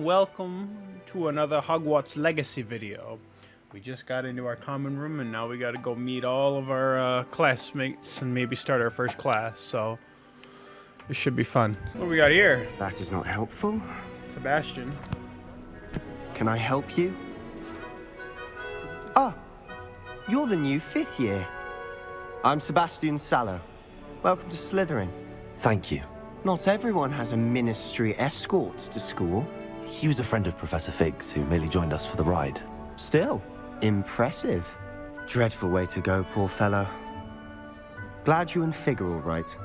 Welcome to another Hogwarts Legacy video. We just got into our common room and now we gotta go meet all of our classmates and maybe start our first class, so this should be fun. What do we got here? That is not helpful. Sebastian. Can I help you? Ah, you're the new 5th year. I'm Sebastian Sallow. Welcome to Slytherin. Thank you. Not everyone has a ministry escort to school. He was a friend of Professor Fig's who merely joined us for the ride. Still, impressive. Dreadful way to go, poor fellow. Glad you and Fig are all right.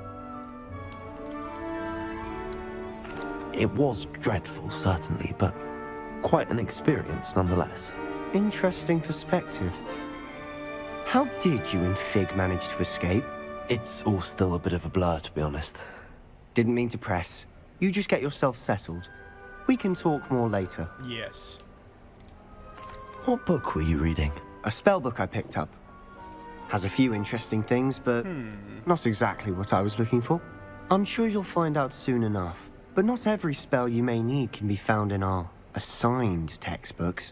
It was dreadful, certainly, but quite an experience nonetheless. Interesting perspective. How did you and Fig manage to escape? It's all still a bit of a blur, to be honest. Didn't mean to press. You just get yourself settled. We can talk more later. Yes. What book were you reading? A spellbook I picked up. Has a few interesting things, but not exactly what I was looking for. I'm sure you'll find out soon enough. But not every spell you may need can be found in our assigned textbooks.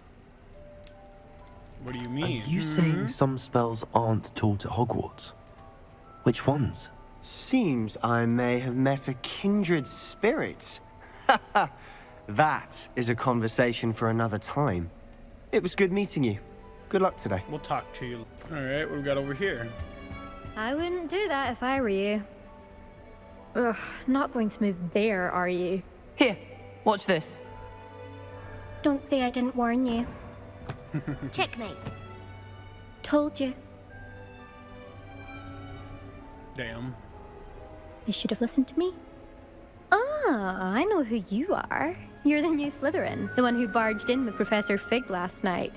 What do you Are mean? you saying some spells aren't taught at Hogwarts? Which ones? Seems I may have met a kindred spirit. That is a conversation for another time. It was good meeting you. Good luck today. We'll talk to you. Alright, what do we got over here? I wouldn't do that if I were you. Ugh, not going to move there, are you? Here, watch this. Don't say I didn't warn you. Checkmate. Told you. Damn. You should have listened to me. Ah, I know who you are. You're the new Slytherin, the one who barged in with Professor Fig last night.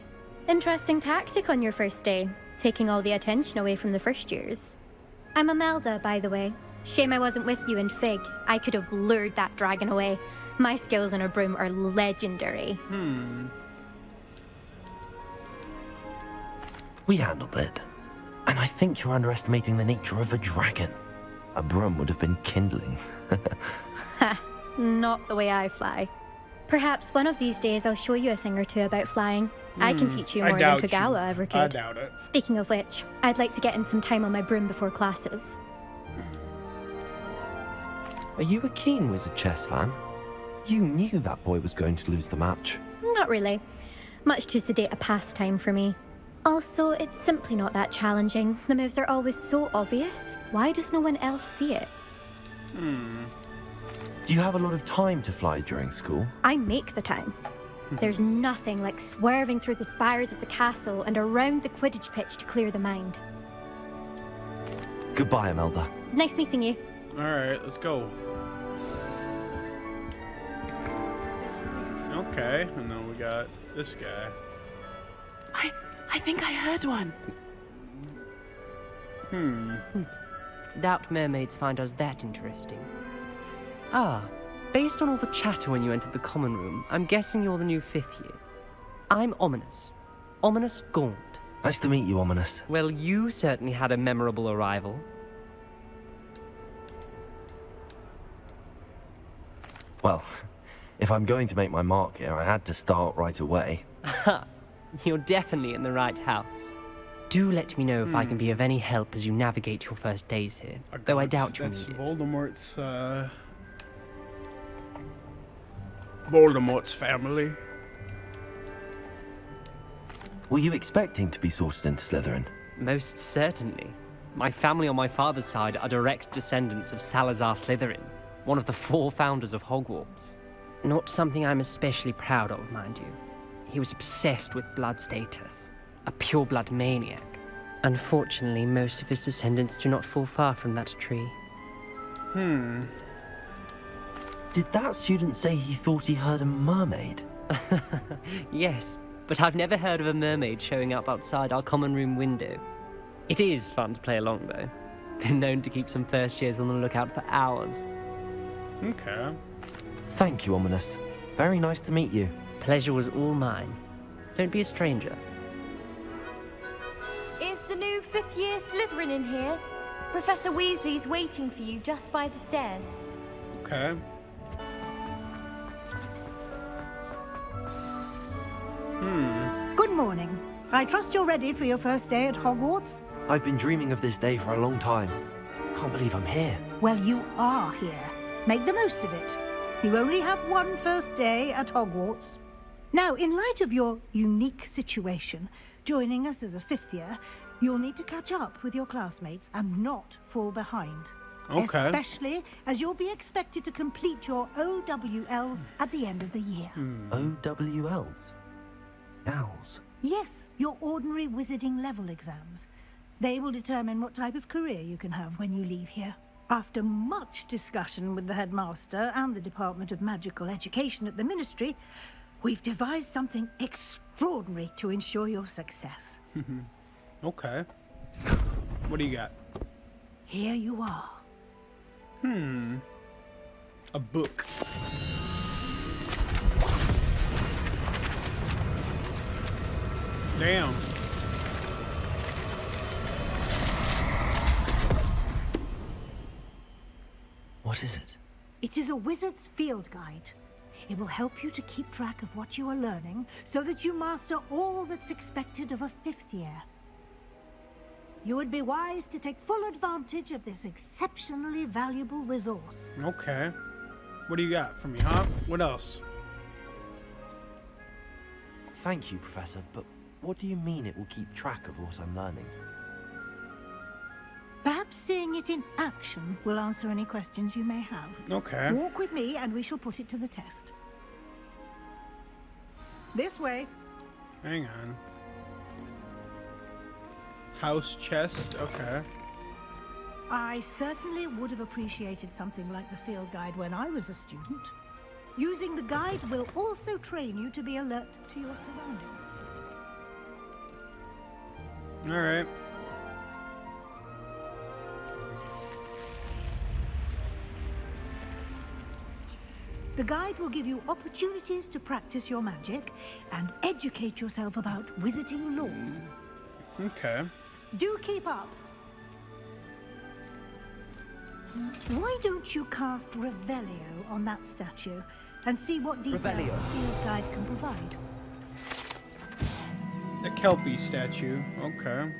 Interesting tactic on your first day, taking all the attention away from the first years. I'm Imelda, by the way. Shame I wasn't with you and Fig. I could have lured that dragon away. My skills on a broom are legendary. We handled it. And I think you're underestimating the nature of a dragon. A broom would have been kindling. Ha, not the way I fly. Perhaps one of these days I'll show you a thing or two about flying. I can teach you I more than doubt Kogawa you. ever I could. doubt it. Speaking of which, I'd like to get in some time on my broom before classes. Are you a keen Wizard chess fan? You knew that boy was going to lose the match. Not really. Much too sedate a pastime for me. Also, it's simply not that challenging. The moves are always so obvious. Why does no one else see it? Do you have a lot of time to fly during school? I make the time. There's nothing like swerving through the spires of the castle and around the Quidditch pitch to clear the mind. Goodbye, Imelda. Nice meeting you. Alright, let's go. Okay, and then we got this guy. I think I heard one. Doubt mermaids find us that interesting. Ah, based on all the chatter when you entered the common room, I'm guessing you're the new 5th year. I'm Ominous. Ominous Gaunt. Nice to meet you, Ominous. Well, you certainly had a memorable arrival. Well, if I'm going to make my mark here, I had to start right away. Ha! You're definitely in the right house. Do let me know if I can be of any help as you navigate your first days here, though I doubt you'll That's need it. Voldemort's family. Were you expecting to be sorted into Slytherin? Most certainly. My family on my father's side are direct descendants of Salazar Slytherin, one of the 4 founders of Hogwarts. Not something I'm especially proud of, mind you. He was obsessed with blood status, a pure-blood maniac. Unfortunately, most of his descendants do not fall far from that tree. Did that student say he thought he heard a mermaid? Yes, but I've never heard of a mermaid showing up outside our common room window. It is fun to play along, though. Been known to keep some first years on the lookout for hours. Okay. Thank you, Ominous. Very nice to meet you. Pleasure was all mine. Don't be a stranger. Is the new 5th year Slytherin in here? Professor Weasley's waiting for you just by the stairs. Okay. Good morning. I trust you're ready for your first day at Hogwarts? I've been dreaming of this day for a long time. Can't believe I'm here. Well, you are here. Make the most of it. You only have one first day at Hogwarts. Now, in light of your unique situation, joining us as a fifth year, you'll need to catch up with your classmates and not fall behind. Okay. Especially as you'll be expected to complete your OWLs at the end of the year. OWLs? Owls? Yes, your ordinary wizarding level exams. They will determine what type of career you can have when you leave here. After much discussion with the headmaster and the Department of Magical Education at the Ministry, we've devised something extraordinary to ensure your success. Okay. What do you got? Here you are. A book. Damn. What is it? It is a wizard's field guide. It will help you to keep track of what you are learning so that you master all that's expected of a fifth year. You would be wise to take full advantage of this exceptionally valuable resource. Okay. What do you got for me, huh? What else? Thank you, Professor, but what do you mean it will keep track of what I'm learning? Perhaps seeing it in action will answer any questions you may have. Okay. Walk with me and we shall put it to the test. This way. Hang on. House chest. Okay. I certainly would have appreciated something like the field guide when I was a student. Using the guide will also train you to be alert to your surroundings. All right. The guide will give you opportunities to practice your magic and educate yourself about wizarding lore. Okay. Do keep up. Why don't you cast Revelio on that statue and see what details Revelio. the field guide can provide? The Kelpie statue. Okay.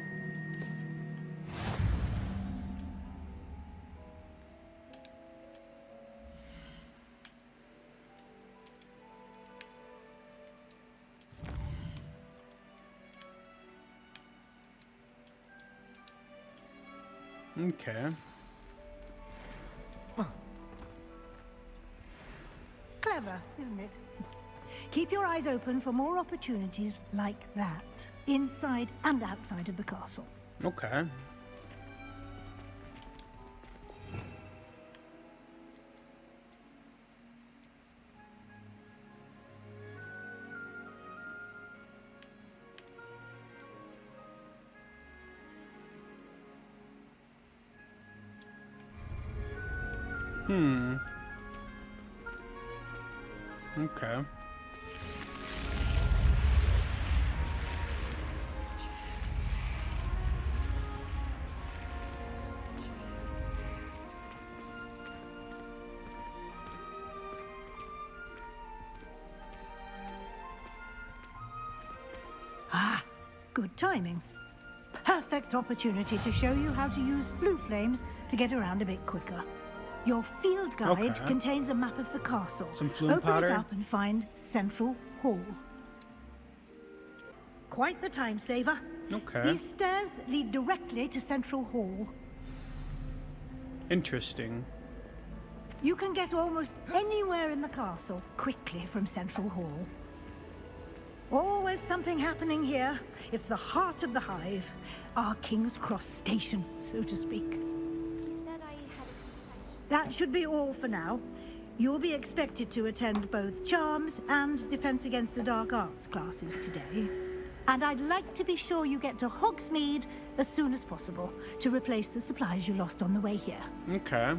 Okay. Clever, isn't it? Keep your eyes open for more opportunities like that, inside and outside of the castle. Okay. Okay. Ah, good timing. Perfect opportunity to show you how to use blue flames to get around a bit quicker. Your field guide Okay. contains a map of the castle. Some flume Open powder? it up and find Central Hall. Quite the time saver. Okay. These stairs lead directly to Central Hall. Interesting. You can get almost anywhere in the castle quickly from Central Hall. Always something happening here. It's the heart of the hive. Our King's Cross station, so to speak. That should be all for now. You'll be expected to attend both Charms and Defense Against the Dark Arts classes today. And I'd like to be sure you get to Hogsmeade as soon as possible to replace the supplies you lost on the way here. Okay.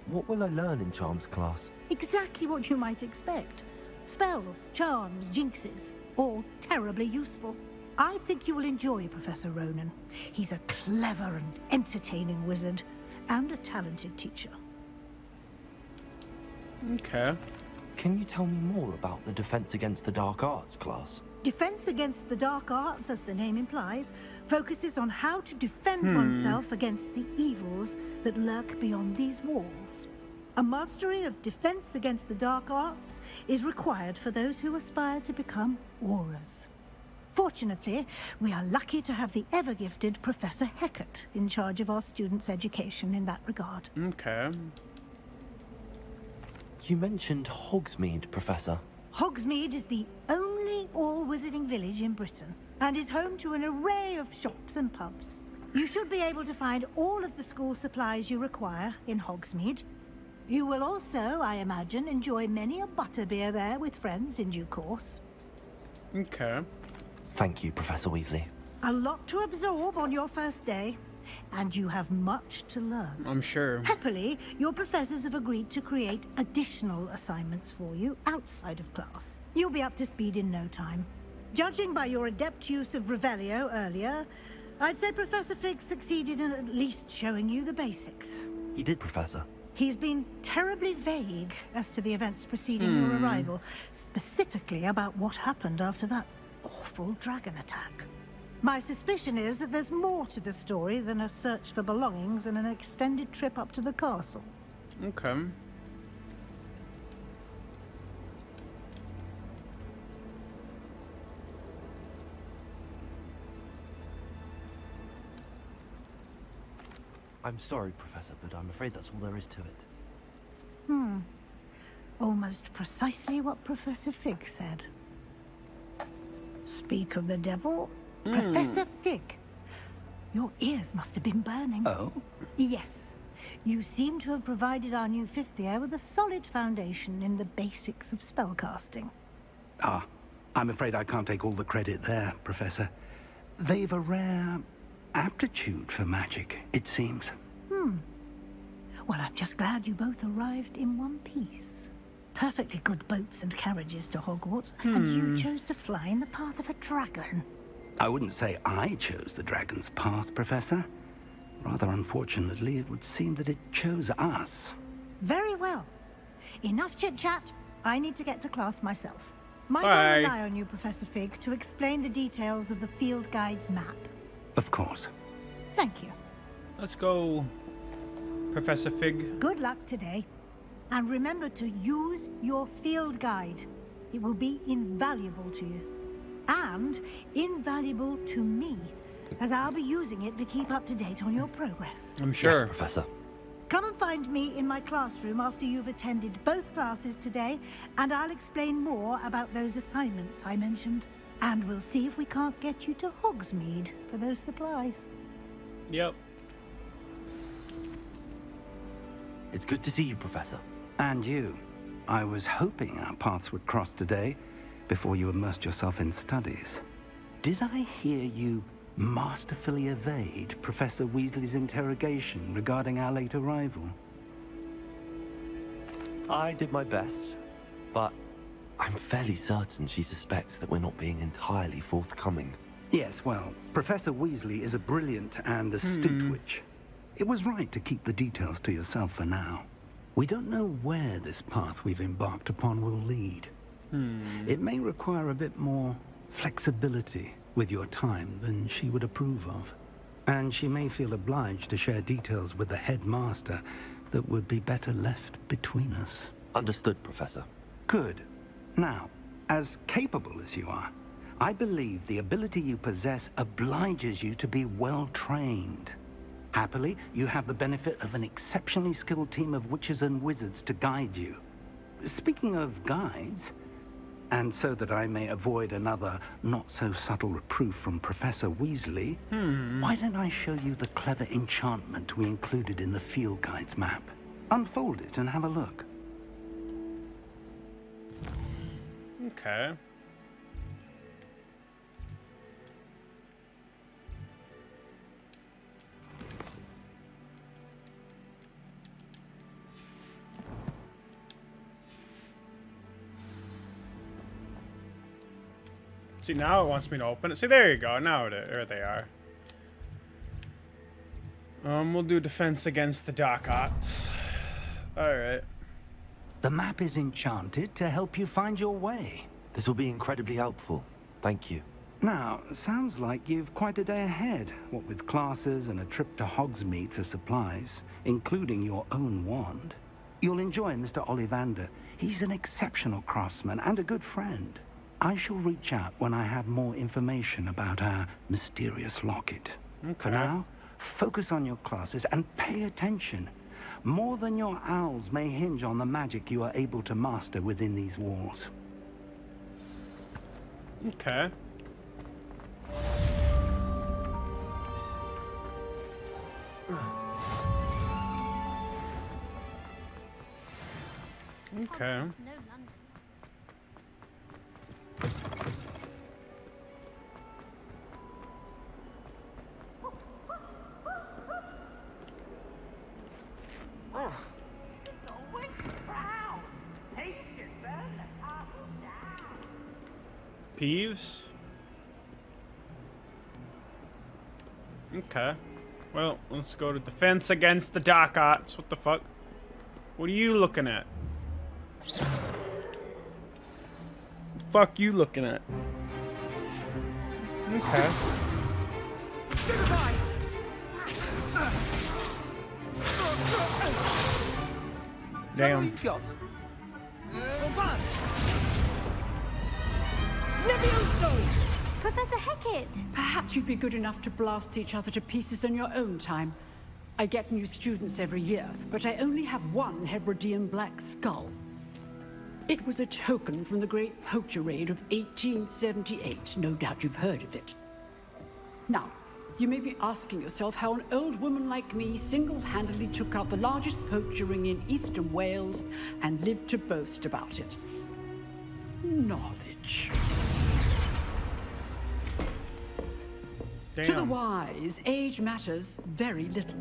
What will I learn in Charms class? Exactly what you might expect. Spells, charms, jinxes, all terribly useful. I think you will enjoy Professor Ronan. He's a clever and entertaining wizard, and a talented teacher. Okay. Can you tell me more about the Defense Against the Dark Arts class? Defense Against the Dark Arts, as the name implies, focuses on how to defend oneself against the evils that lurk beyond these walls. A mastery of Defense Against the Dark Arts is required for those who aspire to become Aurors. Fortunately, we are lucky to have the ever-gifted Professor Hecat in charge of our students' education in that regard. Okay. You mentioned Hogsmeade, Professor. Hogsmeade is the only all-wizarding village in Britain, and is home to an array of shops and pubs. You should be able to find all of the school supplies you require in Hogsmeade. You will also, I imagine, enjoy many a butterbeer there with friends in due course. Okay. Thank you, Professor Weasley. A lot to absorb on your first day, and you have much to learn. I'm sure. Happily, your professors have agreed to create additional assignments for you outside of class. You'll be up to speed in no time. Judging by your adept use of Revelio earlier, I'd say Professor Fig succeeded in at least showing you the basics. He did, Professor. He's been terribly vague as to the events preceding your arrival, specifically about what happened after that awful dragon attack. My suspicion is that there's more to the story than a search for belongings and an extended trip up to the castle. Okay. I'm sorry, Professor, but I'm afraid that's all there is to it. Almost precisely what Professor Fig said. Speak of the devil, Professor Fig. Your ears must have been burning. Oh? Yes. You seem to have provided our new fifth year with a solid foundation in the basics of spellcasting. Ah, I'm afraid I can't take all the credit there, Professor. They've a rare aptitude for magic, it seems. Well, I'm just glad you both arrived in one piece. Perfectly good boats and carriages to Hogwarts, and you chose to fly in the path of a dragon. I wouldn't say I chose the dragon's path, Professor. Rather unfortunately, it would seem that it chose us. Very well. Enough chit-chat. I need to get to class myself. Might Bye. I rely on you, Professor Fig, to explain the details of the field guide's map? Of course. Thank you. Let's go, Professor Fig. Good luck today. And remember to use your field guide. It will be invaluable to you. And invaluable to me, as I'll be using it to keep up to date on your progress. I'm sure. Yes, Professor. Come and find me in my classroom after you've attended both classes today, and I'll explain more about those assignments I mentioned. And we'll see if we can't get you to Hogsmeade for those supplies. Yep. It's good to see you, Professor. And you. I was hoping our paths would cross today, before you immersed yourself in studies. Did I hear you masterfully evade Professor Weasley's interrogation regarding our late arrival? I did my best, but I'm fairly certain she suspects that we're not being entirely forthcoming. Yes, well, Professor Weasley is a brilliant and astute witch. It was right to keep the details to yourself for now. We don't know where this path we've embarked upon will lead. It may require a bit more flexibility with your time than she would approve of. And she may feel obliged to share details with the headmaster that would be better left between us. Understood, Professor. Good. Now, as capable as you are, I believe the ability you possess obliges you to be well trained. Happily, you have the benefit of an exceptionally skilled team of witches and wizards to guide you. Speaking of guides, and so that I may avoid another not-so-subtle reproof from Professor Weasley, why don't I show you the clever enchantment we included in the field guide's map? Unfold it and have a look. Okay. See, now it wants me to open it. See, there you go. Now there they are. We'll do defense against the dark arts. All right. The map is enchanted to help you find your way. This will be incredibly helpful. Thank you. Now, sounds like you've quite a day ahead, what with classes and a trip to Hogsmeade for supplies, including your own wand. You'll enjoy Mr. Ollivander. He's an exceptional craftsman and a good friend. I shall reach out when I have more information about our mysterious locket. Okay. For now, focus on your classes and pay attention. More than your owls may hinge on the magic you are able to master within these walls. Okay. Okay. Peeves? Okay. Well, let's go to defense against the dark arts. What the fuck? What are you looking at? Fuck you looking at? Okay. Damn. Professor Hecat! Perhaps you'd be good enough to blast each other to pieces on your own time. I get new students every year, but I only have one Hebridean black skull. It was a token from the Great Poacher Raid of 1878. No doubt you've heard of it. Now, you may be asking yourself how an old woman like me single-handedly took out the largest poacher ring in eastern Wales and lived to boast about it. Knowledge. Damn. To the wise, age matters very little.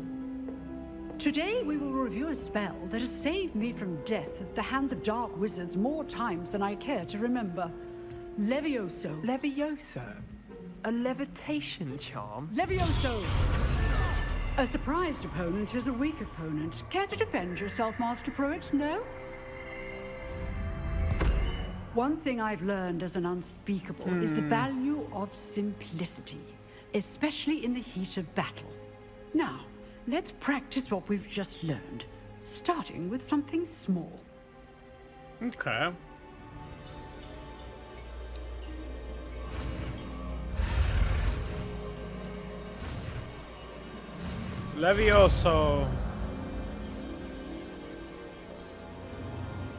Today we will review a spell that has saved me from death at the hands of dark wizards more times than I care to remember. Levioso. Levioso? A levitation charm? Levioso! A surprised opponent is a weak opponent. Care to defend yourself, Master Pruitt? No? One thing I've learned as an unspeakable is the value of simplicity, especially in the heat of battle. Now, let's practice what we've just learned, starting with something small. Okay. Levioso.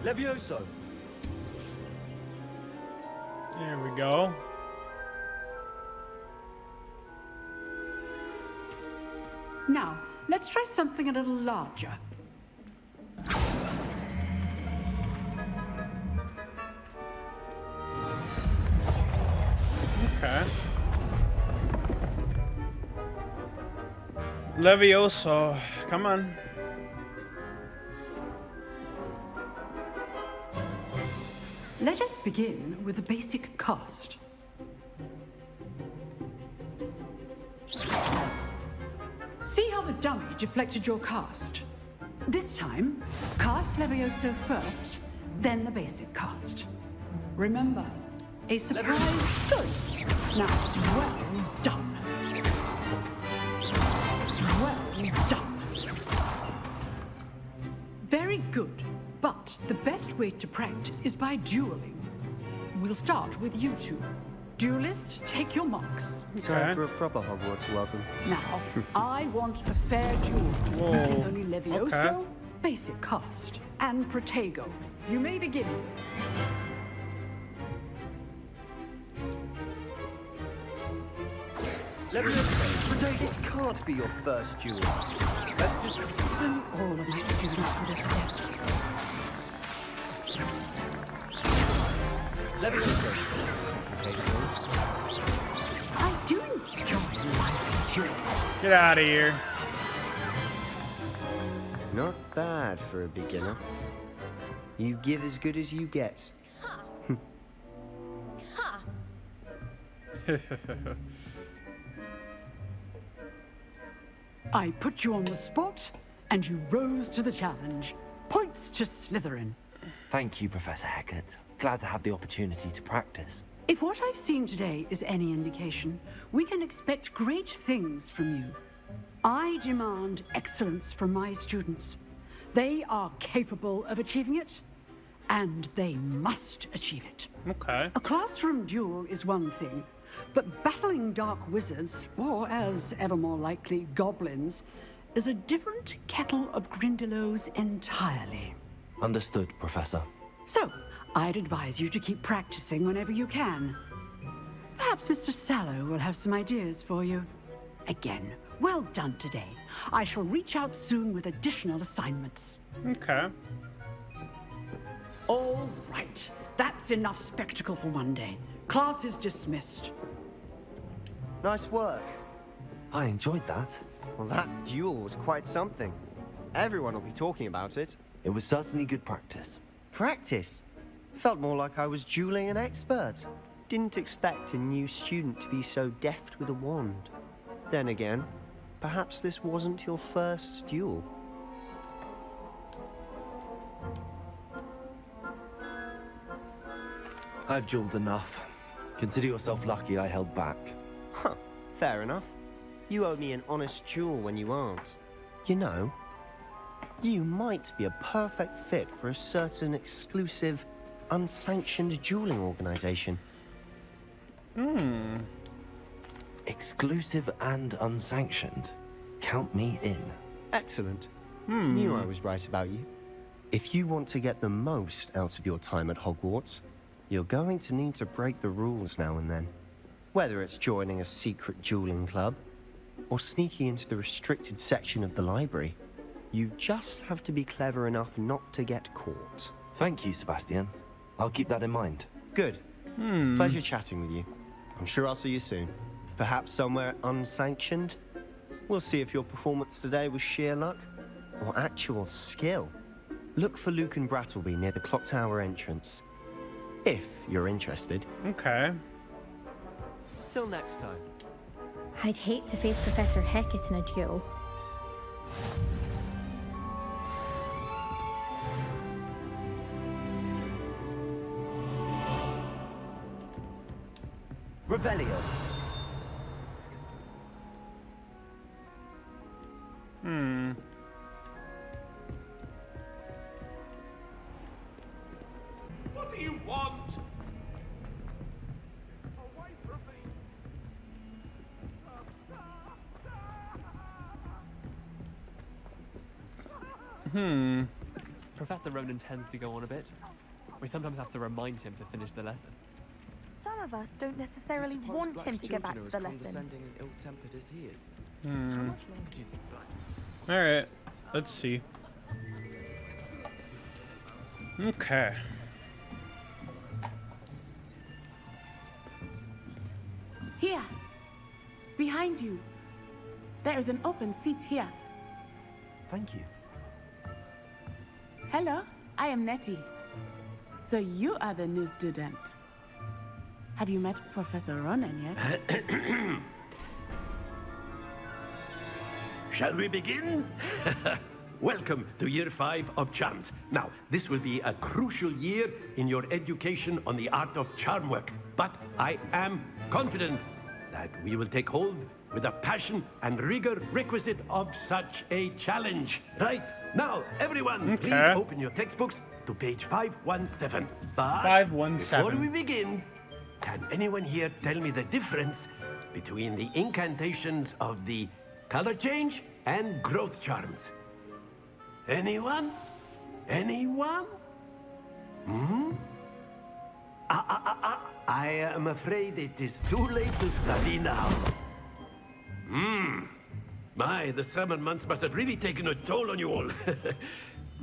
Levioso. There we go. Now, let's try something a little larger. Okay. Levioso. Come on. Let us begin with the basic cast. See how the dummy deflected your cast? This time, cast Levioso first, then the basic cast. Remember, a surprise. Good. Now, well done. Well done. Very good. But the best way to practice is by dueling. We'll start with you two. Duelists, take your marks. Time for a proper Hogwarts welcome. Now, I want a fair duel. Using only Levioso, okay. basic cast, and Protego. You may begin. This can't be your first duel. Let's just... Only all of my students would accept. Levioso. I do enjoy my duel. Get out of here. Not bad for a beginner. You give as good as you get. I put you on the spot, and you rose to the challenge. Points to Slytherin. Thank you, Professor Hecat. Glad to have the opportunity to practice. If what I've seen today is any indication, we can expect great things from you. I demand excellence from my students. They are capable of achieving it, and they must achieve it. Okay. A classroom duel is one thing, but battling dark wizards, or as ever more likely, goblins, is a different kettle of Grindylows entirely. Understood, Professor. So, I'd advise you to keep practicing whenever you can. Perhaps Mr. Sallow will have some ideas for you. Again, well done today. I shall reach out soon with additional assignments. Okay. All right. That's enough spectacle for one day. Class is dismissed. Nice work. I enjoyed that. Well, that duel was quite something. Everyone will be talking about it. It was certainly good practice. Practice? Felt more like I was dueling an expert. Didn't expect a new student to be so deft with a wand. Then again, perhaps this wasn't your first duel. I've dueled enough. Consider yourself lucky I held back. Huh, fair enough. You owe me an honest duel when you aren't. You know, you might be a perfect fit for a certain exclusive, unsanctioned dueling organization. Exclusive and unsanctioned. Count me in. Excellent. Knew I was right about you. If you want to get the most out of your time at Hogwarts, you're going to need to break the rules now and then. Whether it's joining a secret dueling club, or sneaking into the restricted section of the library, you just have to be clever enough not to get caught. Thank you, Sebastian. I'll keep that in mind. Good. Pleasure chatting with you. I'm sure I'll see you soon. Perhaps somewhere unsanctioned? We'll see if your performance today was sheer luck or actual skill. Look for Luke and Brattleby near the clock tower entrance. If you're interested. Okay. Till next time. I'd hate to face Professor Hecat in a duel. Revelio. What do you want? Professor Ronan tends to go on a bit. We sometimes have to remind him to finish the lesson. Some of us don't necessarily want him to get back to the lesson. All right. Let's see. Okay. Here. Behind you. There is an open seat here. Thank you. Hello, I am Nettie. So you are the new student. Have you met Professor Ronan yet? Shall we begin? Welcome to Year 5 of Charms. Now, this will be a crucial year in your education on the art of charm work. But I am confident that we will take hold with the passion and rigor requisite of such a challenge. Right, now, everyone, please open your textbooks to page 517. But 517. before we begin, can anyone here tell me the difference between the incantations of the color change and growth charms? Anyone? Anyone? I am afraid it is too late to study now. My, the summer months must have really taken a toll on you all.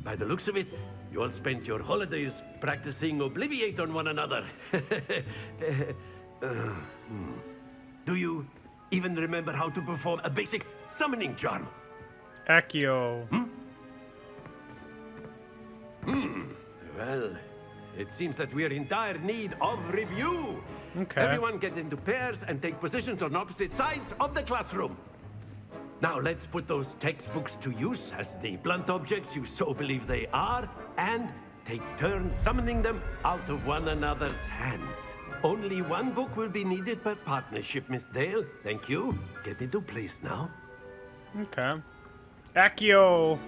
By the looks of it, you all spent your holidays practicing Obliviate on one another. Do you even remember how to perform a basic summoning charm? Accio. Well, it seems that we are in dire need of review. Okay. Everyone get into pairs and take positions on opposite sides of the classroom. Now let's put those textbooks to use as the blunt objects you so believe they are, and take turns summoning them out of one another's hands. Only one book will be needed per partnership, Miss Dale. Thank you. Get into place now. Okay. Accio!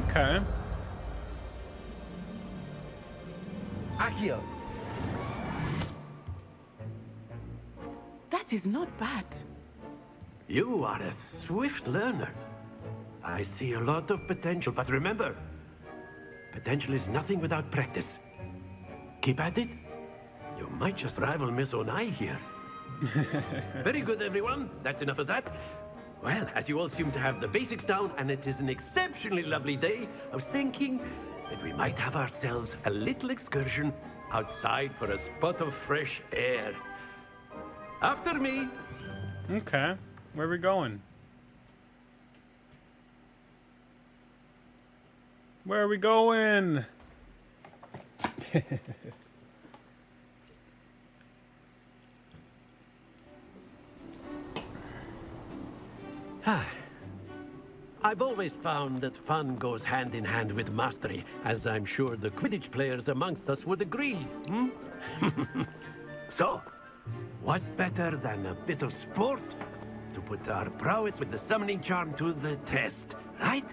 Okay. Accio! That is not bad. You are a swift learner. I see a lot of potential, but remember, potential is nothing without practice. Keep at it. You might just rival Miss Onai here. Very good, everyone. That's enough of that. Well, as you all seem to have the basics down, and it is an exceptionally lovely day, I was thinking that we might have ourselves a little excursion outside for a spot of fresh air. After me. Okay. Where are we going? Where are we going? I've always found that fun goes hand in hand with mastery, as I'm sure the Quidditch players amongst us would agree. So, what better than a bit of sport to put our prowess with the summoning charm to the test, right?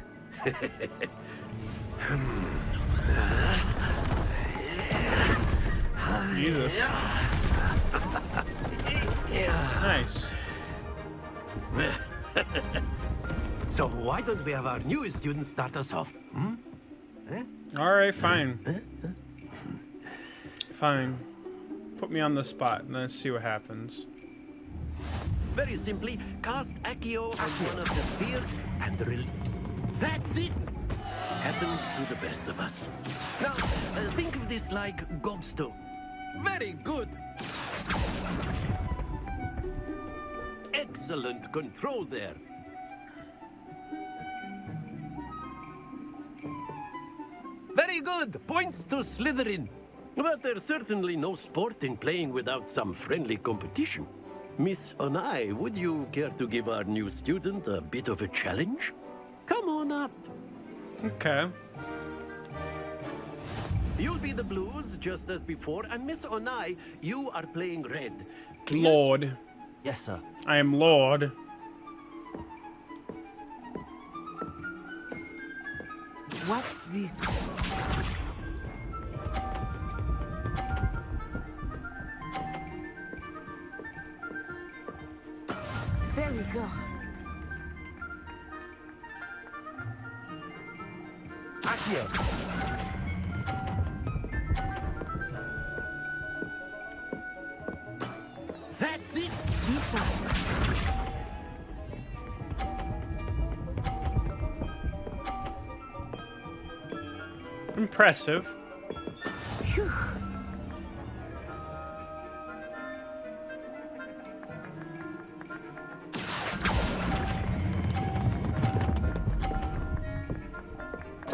Jesus. Nice. So why don't we have our newest student start us off? Alright, fine. Fine. Put me on the spot and let's see what happens. Very simply, cast Accio on one of the spheres and that's it! Happens to the best of us. Now, think of this like gobstone. Very good! Excellent control there. Very good! Points to Slytherin. But there's certainly no sport in playing without some friendly competition. Miss Onai, would you care to give our new student a bit of a challenge? Come on up. Okay. You'll be the blues, just as before, and Miss Onai, you are playing red. Clear? Lord. Yes, sir. I am Lord. Watch this. There we go. Accio. That's it. This side. Impressive. Phew.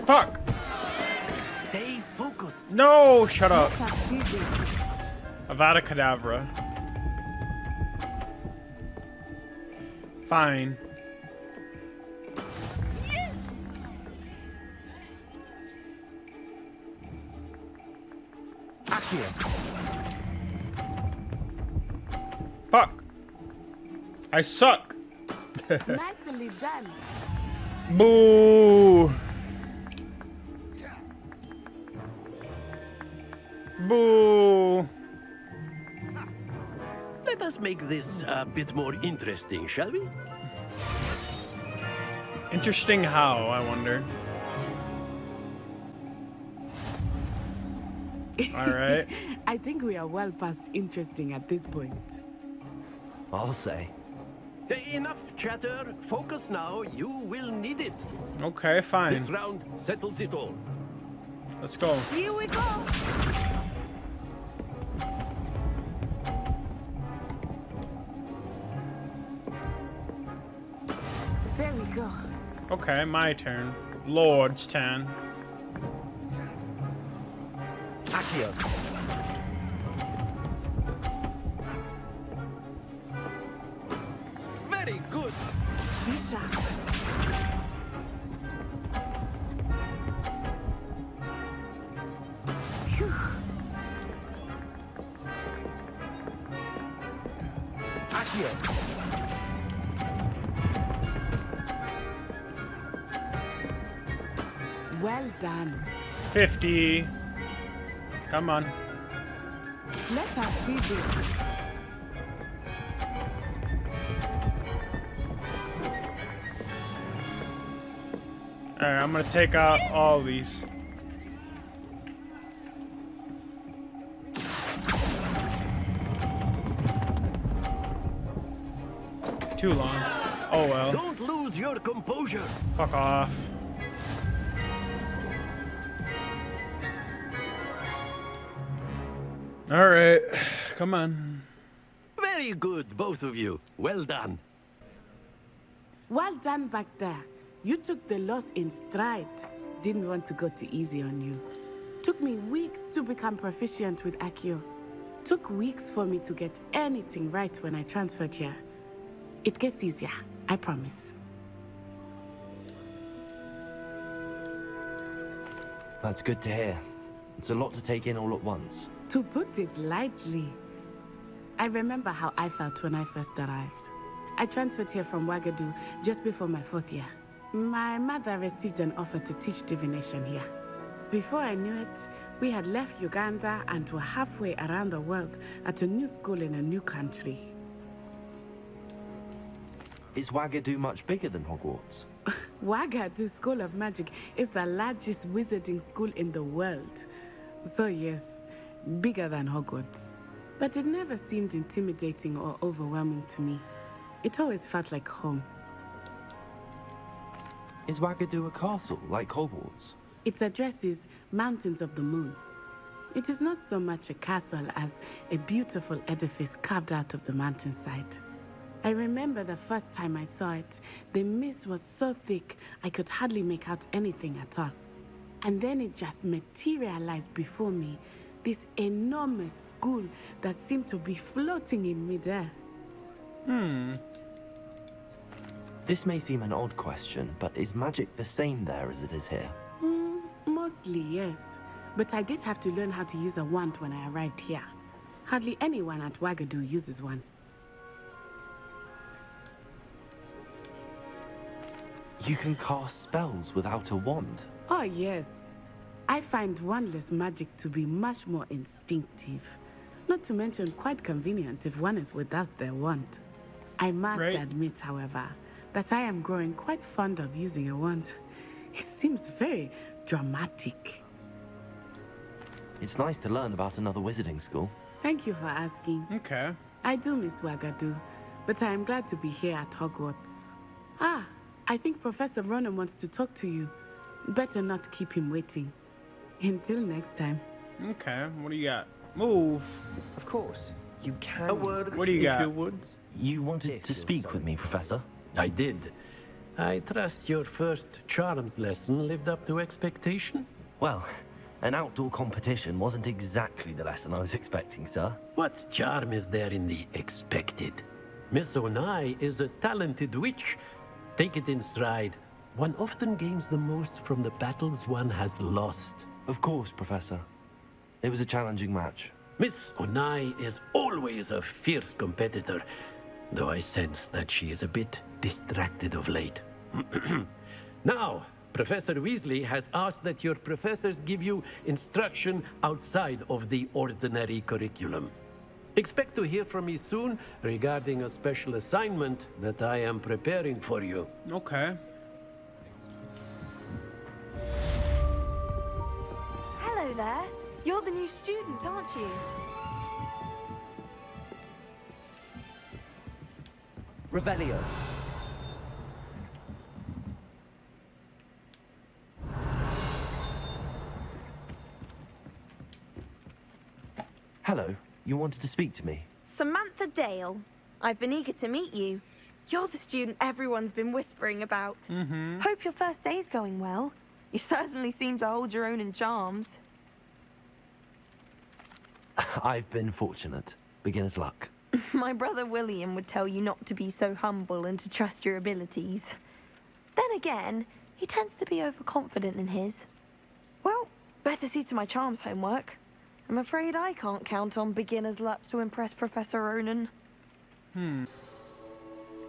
Fuck! Stay focused. No! Shut up. Avada Kedavra. Fine. Yes! Accio. Fuck! I suck! Nicely done. Boo! Boo! Let us make this a bit more interesting, shall we? Interesting how, I wonder. Alright. I think we are well past interesting at this point. I'll say. Enough chatter. Focus now. You will need it. Okay, fine. This round settles it all. Let's go. Here we go. There we go. Okay, my turn. Lord's turn. Accio. sharp. Phew. Accio! Well done. 50. Come on. Let us see this. Alright, I'm gonna take out all these. Too long. Oh well. Don't lose your composure. Fuck off. Alright, come on. Very good, both of you. Well done. Well done back there. You took the loss in stride. Didn't want to go too easy on you. Took me weeks to become proficient with Accio. Took weeks for me to get anything right when I transferred here. It gets easier, I promise. That's good to hear. It's a lot to take in all at once. To put it lightly, I remember how I felt when I first arrived. I transferred here from Wagadu just before my 4th year. My mother received an offer to teach divination here. Before I knew it, we had left Uganda and were halfway around the world at a new school in a new country. Is Wagadu much bigger than Hogwarts? Wagadu School of Magic is the largest wizarding school in the world. So yes, bigger than Hogwarts. But it never seemed intimidating or overwhelming to me. It always felt like home. Is Wagadu a castle like Hogwarts? Its address is Mountains of the Moon. It is not so much a castle as a beautiful edifice carved out of the mountainside. I remember the first time I saw it, the mist was so thick I could hardly make out anything at all. And then it just materialized before me, this enormous school that seemed to be floating in midair. This may seem an odd question, but is magic the same there as it is here? Mostly, yes. But I did have to learn how to use a wand when I arrived here. Hardly anyone at Wagadu uses one. You can cast spells without a wand? Oh, yes. I find wandless magic to be much more instinctive. Not to mention quite convenient if one is without their wand. I must admit, however, that I am growing quite fond of using a wand. It seems very dramatic. It's nice to learn about another wizarding school. Thank you for asking. Okay. I do miss Wagadu, but I am glad to be here at Hogwarts. Ah, I think Professor Ronan wants to talk to you. Better not keep him waiting. Until next time. Okay, what do you got? Move. Of course, you can. A word, What do you if got? you would. You wanted to speak with me, Professor? I did. I trust your first charms lesson lived up to expectation? Well, an outdoor competition wasn't exactly the lesson I was expecting, sir. What charm is there in the expected? Miss Onai is a talented witch. Take it in stride. One often gains the most from the battles one has lost. Of course, Professor. It was a challenging match. Miss Onai is always a fierce competitor, though I sense that she is a bit distracted of late. Now, Professor Weasley has asked that your professors give you instruction outside of the ordinary curriculum. Expect to hear from me soon regarding a special assignment that I am preparing for you. Okay. Hello there. You're the new student, aren't you? Revelio. Hello. You wanted to speak to me? Samantha Dale. I've been eager to meet you. You're the student everyone's been whispering about. Hope your first day's going well. You certainly seem to hold your own in charms. I've been fortunate. Beginner's luck. My brother William would tell you not to be so humble and to trust your abilities. Then again, he tends to be overconfident in his. Well, better see to my charms homework. I'm afraid I can't count on beginner's luck to impress Professor Ronan.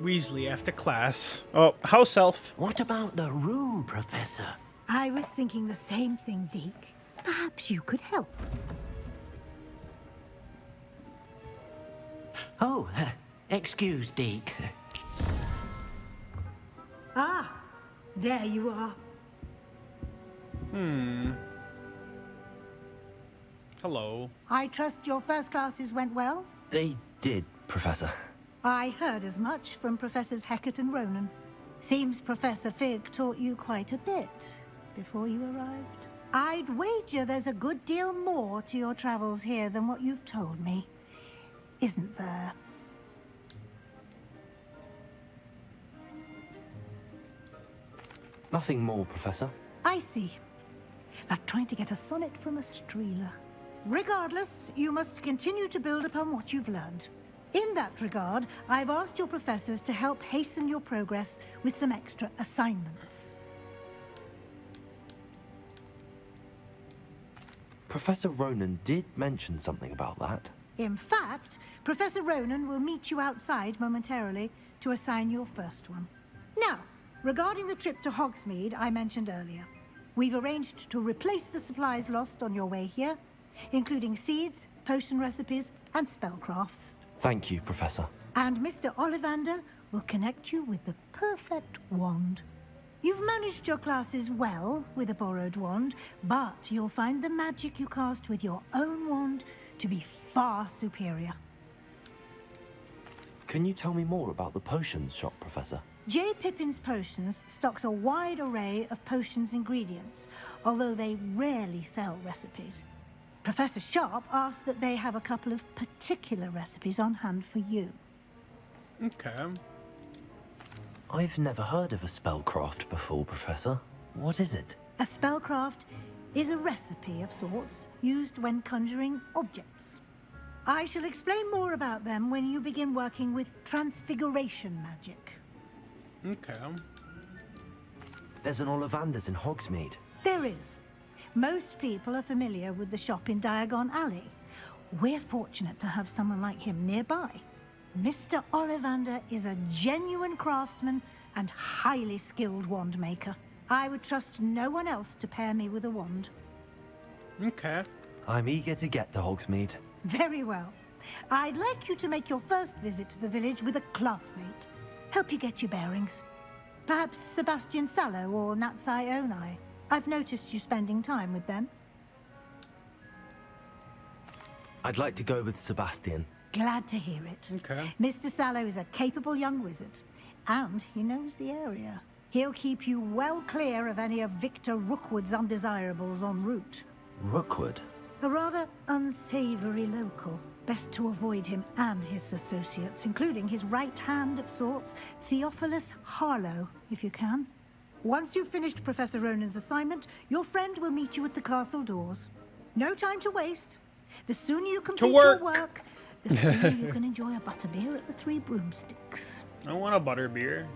Weasley after class. Oh, house elf. What about the room, Professor? I was thinking the same thing, Deke. Perhaps you could help. Oh, excuse, Deke. Ah, there you are. Hello. I trust your first classes went well? They did, Professor. I heard as much from Professors Hecat and Ronan. Seems Professor Fig taught you quite a bit before you arrived. I'd wager there's a good deal more to your travels here than what you've told me. Isn't there? Nothing more, Professor. I see. Like trying to get a sonnet from a streeler. Regardless, you must continue to build upon what you've learned. In that regard, I've asked your professors to help hasten your progress with some extra assignments. Professor Ronan did mention something about that. In fact, Professor Ronan will meet you outside momentarily to assign your first one. Now, regarding the trip to Hogsmeade I mentioned earlier, we've arranged to replace the supplies lost on your way here, including seeds, potion recipes, and spellcrafts. Thank you, Professor. And Mr. Ollivander will connect you with the perfect wand. You've managed your classes well with a borrowed wand, but you'll find the magic you cast with your own wand to be far superior. Can you tell me more about the potions shop, Professor? J. Pippin's Potions stocks a wide array of potions ingredients, although they rarely sell recipes. Professor Sharp asked that they have a couple of particular recipes on hand for you. Okay. I've never heard of a spellcraft before, Professor. What is it? A spellcraft is a recipe of sorts used when conjuring objects. I shall explain more about them when you begin working with transfiguration magic. Okay. There's an Ollivander's in Hogsmeade. There is. Most people are familiar with the shop in Diagon Alley. We're fortunate to have someone like him nearby. Mr. Ollivander is a genuine craftsman and highly skilled wand maker. I would trust no one else to pair me with a wand. Okay. I'm eager to get to Hogsmeade. Very well. I'd like you to make your first visit to the village with a classmate. Help you get your bearings. Perhaps Sebastian Sallow or Natsai Onai. I've noticed you spending time with them. I'd like to go with Sebastian. Glad to hear it. Okay. Mr. Sallow is a capable young wizard, and he knows the area. He'll keep you well clear of any of Victor Rookwood's undesirables en route. Rookwood? A rather unsavory local. Best to avoid him and his associates, including his right hand of sorts, Theophilus Harlow, if you can. Once you've finished Professor Ronan's assignment, your friend will meet you at the castle doors. No time to waste. The sooner you complete your work, the sooner you can enjoy a butterbeer at the Three Broomsticks. I want a butterbeer.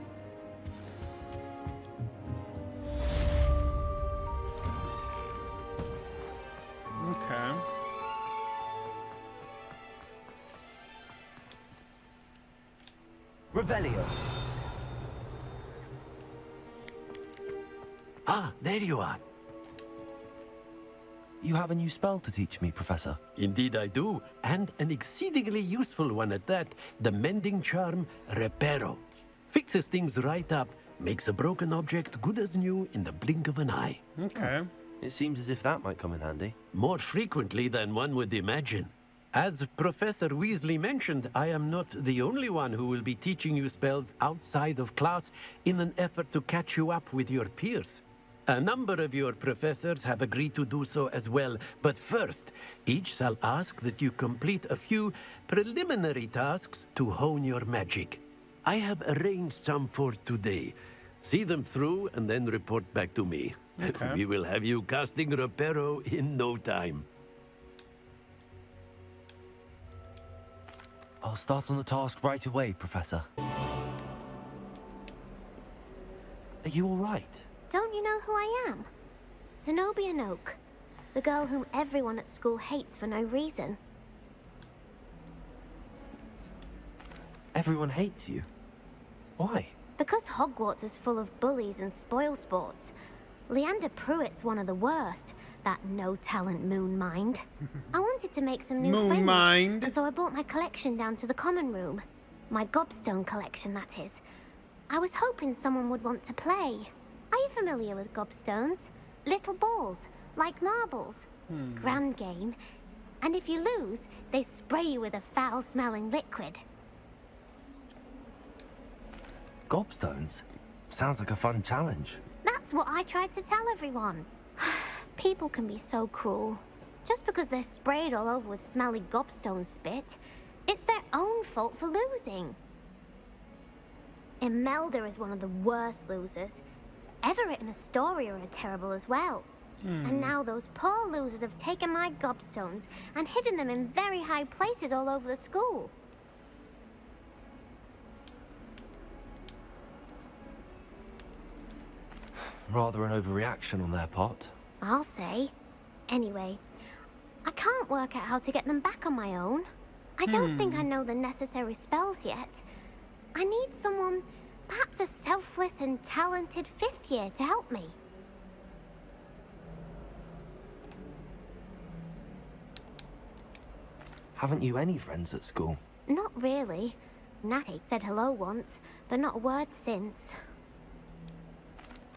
Okay. Revelio. Ah, there you are. You have a new spell to teach me, Professor. Indeed I do, and an exceedingly useful one at that. The mending charm, Reparo. Fixes things right up, makes a broken object good as new in the blink of an eye. Okay. It seems as if that might come in handy. More frequently than one would imagine. As Professor Weasley mentioned, I am not the only one who will be teaching you spells outside of class in an effort to catch you up with your peers. A number of your professors have agreed to do so as well, but first, each shall ask that you complete a few preliminary tasks to hone your magic. I have arranged some for today. See them through and then report back to me. Okay. We will have you casting Reparo in no time. I'll start on the task right away, Professor. Are you all right? Don't you know who I am? Zenobia Noak, the girl whom everyone at school hates for no reason. Everyone hates you. Why? Because Hogwarts is full of bullies and spoilsports. Leander Pruitt's one of the worst. That no-talent moon mind. I wanted to make some new friends, and so I brought my collection down to the common room. My gobstone collection, that is. I was hoping someone would want to play. Are you familiar with gobstones? Little balls, like marbles. Grand game. And if you lose, they spray you with a foul-smelling liquid. Gobstones? Sounds like a fun challenge. That's what I tried to tell everyone. People can be so cruel. Just because they're sprayed all over with smelly gobstone spit, it's their own fault for losing. Imelda is one of the worst losers. Everett and Astoria are terrible as well. And now those poor losers have taken my gobstones and hidden them in very high places all over the school. Rather an overreaction on their part. I'll say. Anyway, I can't work out how to get them back on my own. I don't think I know the necessary spells yet. I need someone, perhaps a selfless and talented 5th year to help me. Haven't you any friends at school? Not really. Natty said hello once, but not a word since.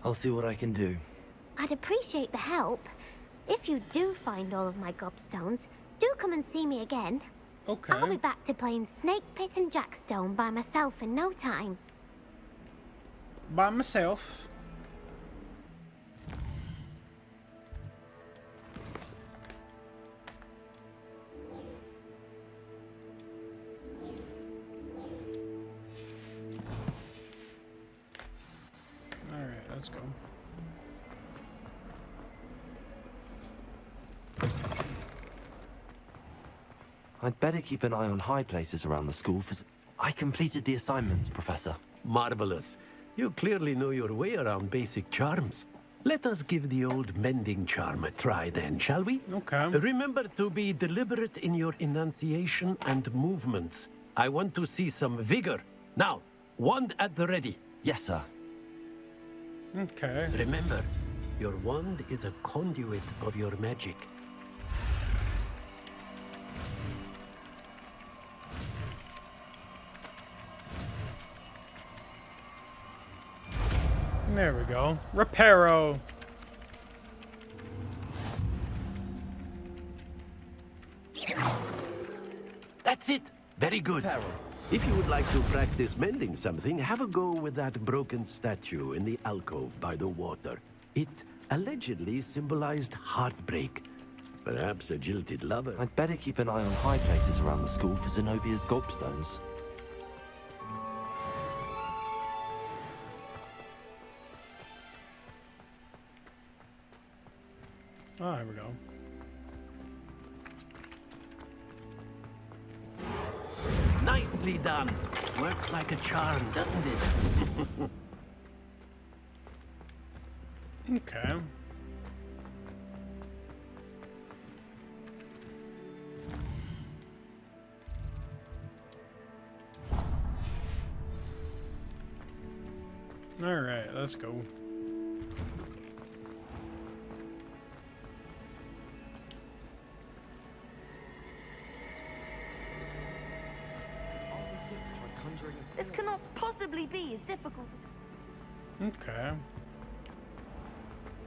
I'll see what I can do. I'd appreciate the help. If you do find all of my gobstones, do come and see me again. Okay. I'll be back to playing Snake Pit and Jackstone by myself in no time. By myself. Alright, let's go. I'd better keep an eye on high places around the school for... I completed the assignments, Professor. Marvelous. You clearly know your way around basic charms. Let us give the old mending charm a try then, shall we? Okay. Remember to be deliberate in your enunciation and movements. I want to see some vigor. Now, wand at the ready. Yes, sir. Okay. Remember, your wand is a conduit of your magic. There we go. Reparo. That's it. Very good. If you would like to practice mending something, have a go with that broken statue in the alcove by the water. It allegedly symbolized heartbreak. Perhaps a jilted lover. I'd better keep an eye on high places around the school for Zenobia's gobstones. Oh, there we go. Nicely done. Works like a charm, doesn't it? Okay. All right, let's go. This cannot possibly be as difficult as... Okay.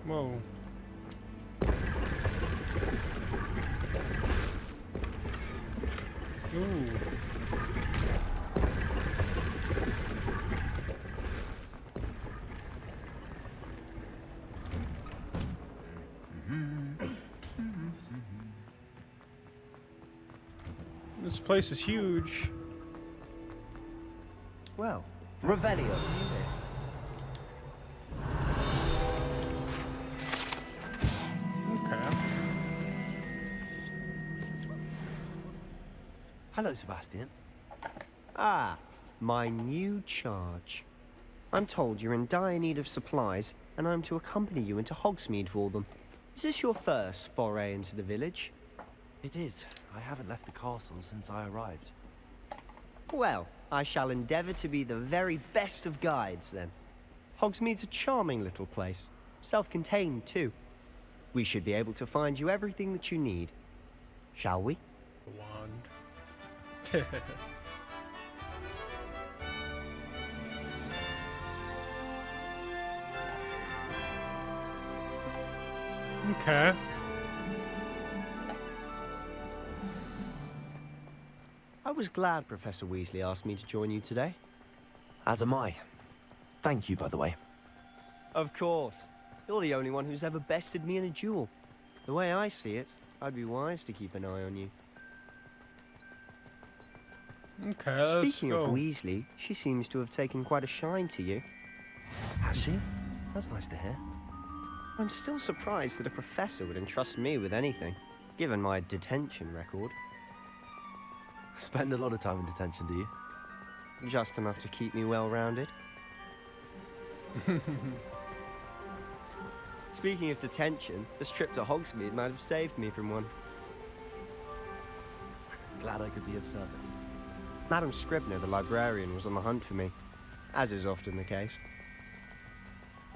Whoa. Ooh. This place is huge. Well, Revelio. Okay. Hello, Sebastian. ah, my new charge. I'm told you're in dire need of supplies, and I'm to accompany you into Hogsmeade for them. Is this your first foray into the village? It is. I haven't left the castle since I arrived. Well, I shall endeavour to be the very best of guides, then. Hogsmeade's a charming little place. Self-contained, too. We should be able to find you everything that you need. Shall we? Wand. Okay. I was glad Professor Weasley asked me to join you today. As am I. Thank you, by the way. Of course. You're the only one who's ever bested me in a duel. The way I see it, I'd be wise to keep an eye on you. Okay, Speaking of Weasley, she seems to have taken quite a shine to you. Has she? That's nice to hear. I'm still surprised that a professor would entrust me with anything, given my detention record. Spend a lot of time in detention, do you? Just enough to keep me well-rounded. Speaking of detention, this trip to Hogsmeade might have saved me from one. Glad I could be of service. Madam Scribner, the librarian, was on the hunt for me, as is often the case.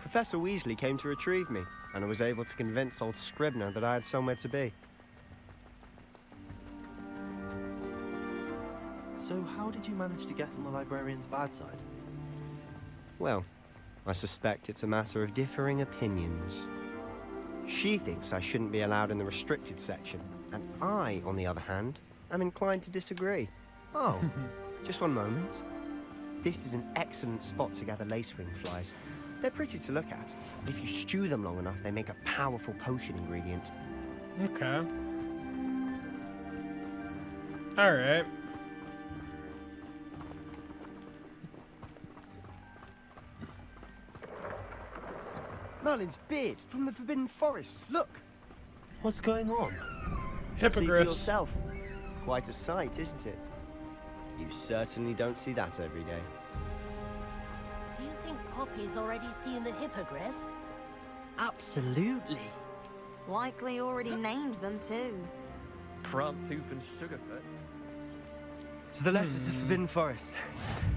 Professor Weasley came to retrieve me, and I was able to convince old Scribner that I had somewhere to be. So how did you manage to get on the librarian's bad side? Well, I suspect it's a matter of differing opinions. She thinks I shouldn't be allowed in the restricted section, and I, on the other hand, am inclined to disagree. Oh, just one moment. This is an excellent spot to gather lacewing flies. They're pretty to look at. If you stew them long enough, they make a powerful potion ingredient. Okay. Alright. Merlin's beard from the Forbidden Forest. Look! What's going on? See for Hippogriffs. yourself. Quite a sight, isn't it? You certainly don't see that every day. Do you think Poppy's already seen the hippogriffs? Absolutely. Likely already named them too. Prance, Hoop, and Sugarfoot. To the left is the Forbidden Forest.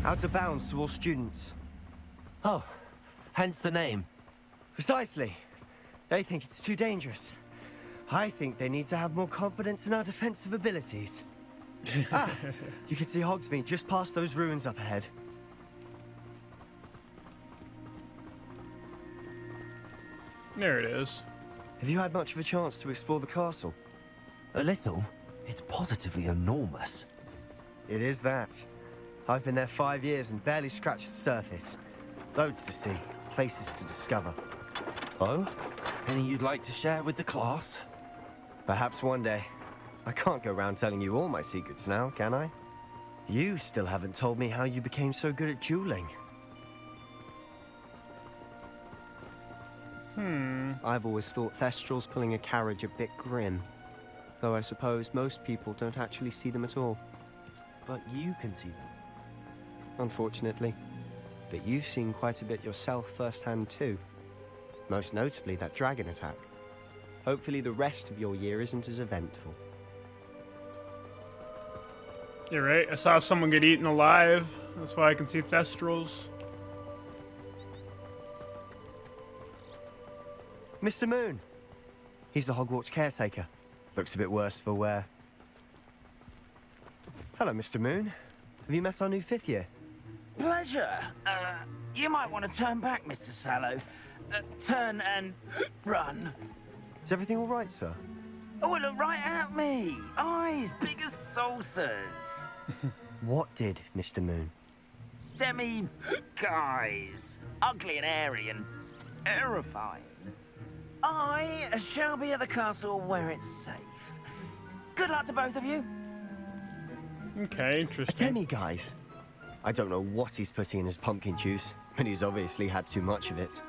Out of bounds to all students. Oh, hence the name. Precisely. They think it's too dangerous. I think they need to have more confidence in our defensive abilities. You can see Hogsmeade just past those ruins up ahead. There it is. Have you had much of a chance to explore the castle? A little. It's positively enormous. It is that. I've been there 5 years and barely scratched the surface. Loads to see, places to discover. Oh? Any you'd like to share with the class? Perhaps one day. I can't go around telling you all my secrets now, can I? You still haven't told me how you became so good at dueling. I've always thought Thestrals pulling a carriage a bit grim. Though I suppose most people don't actually see them at all. But you can see them. Unfortunately. But you've seen quite a bit yourself firsthand too. Most notably that dragon attack. Hopefully the rest of your year isn't as eventful. You're right. I saw someone get eaten alive. That's why I can see Thestrals. Mr. Moon. He's the Hogwarts caretaker. Looks a bit worse for wear. Hello, Mr. Moon. Have you met our new 5th year? Pleasure. You might want to turn back, Mr. Sallow. Turn and run. Is everything all right, sir? Oh, look right at me. Eyes big as saucers. What did, Mr. Moon? Demi guys. Ugly and airy and terrifying. I shall be at the castle where it's safe. Good luck to both of you. Okay, A interesting. demi-guise? I don't know what he's putting in his pumpkin juice, but he's obviously had too much of it.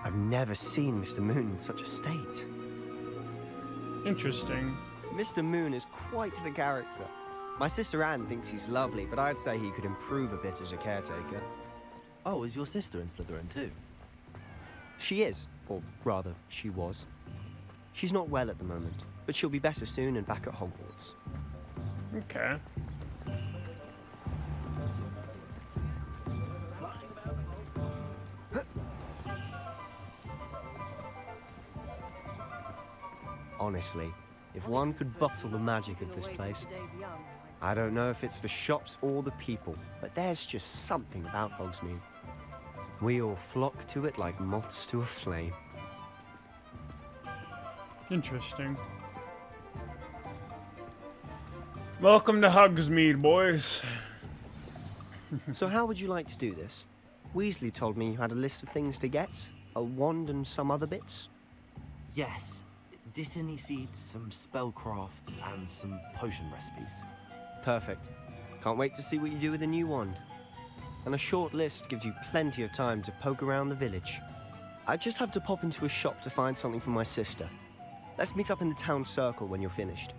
I've never seen Mr. Moon in such a state. Interesting. Mr. Moon is quite the character. My sister Anne thinks he's lovely, but I'd say he could improve a bit as a caretaker. Oh, is your sister in Slytherin too? She is, or rather, she was. She's not well at the moment, but she'll be better soon and back at Hogwarts. Okay. Honestly, if one could bottle the magic of this place. I don't know if it's the shops or the people, but there's just something about Hogsmeade. We all flock to it like moths to a flame. Interesting. Welcome to Hogsmeade, boys. So how would you like to do this? Weasley told me you had a list of things to get, a wand and some other bits. Yes. Dittany seeds, some spellcrafts, and some potion recipes. Perfect. Can't wait to see what you do with the new wand. And a short list gives you plenty of time to poke around the village. I just have to pop into a shop to find something for my sister. Let's meet up in the town circle when you're finished.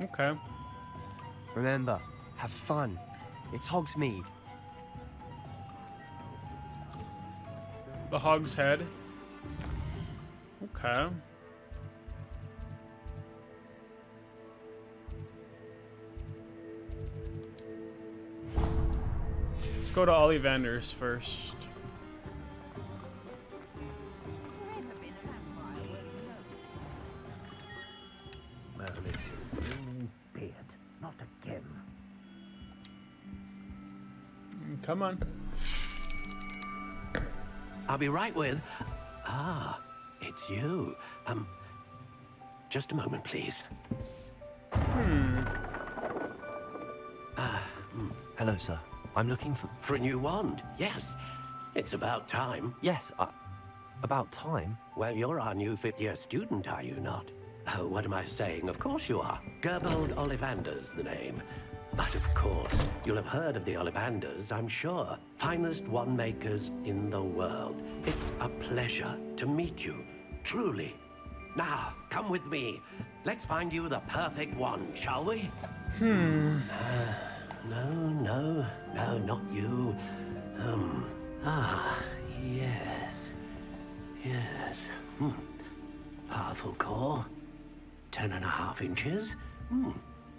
Okay. Remember, have fun. It's Hogsmeade. The Hog's Head. Okay. Let's go to Ollivander's first. Not again. Come on. I'll be right with... Ah, it's you. Just a moment, please. Hello, sir. I'm looking for... For a new wand, yes. It's about time. Yes, about time? Well, you're our new fifth-year student, are you not? Oh, what am I saying? Of course you are. Gerbold Ollivander's the name. But of course, you'll have heard of the Ollivanders, I'm sure. Finest wand makers in the world. It's a pleasure to meet you, truly. Now, come with me. Let's find you the perfect wand, shall we? No, not you. Yes. Yes. Powerful core. 10.5 inches.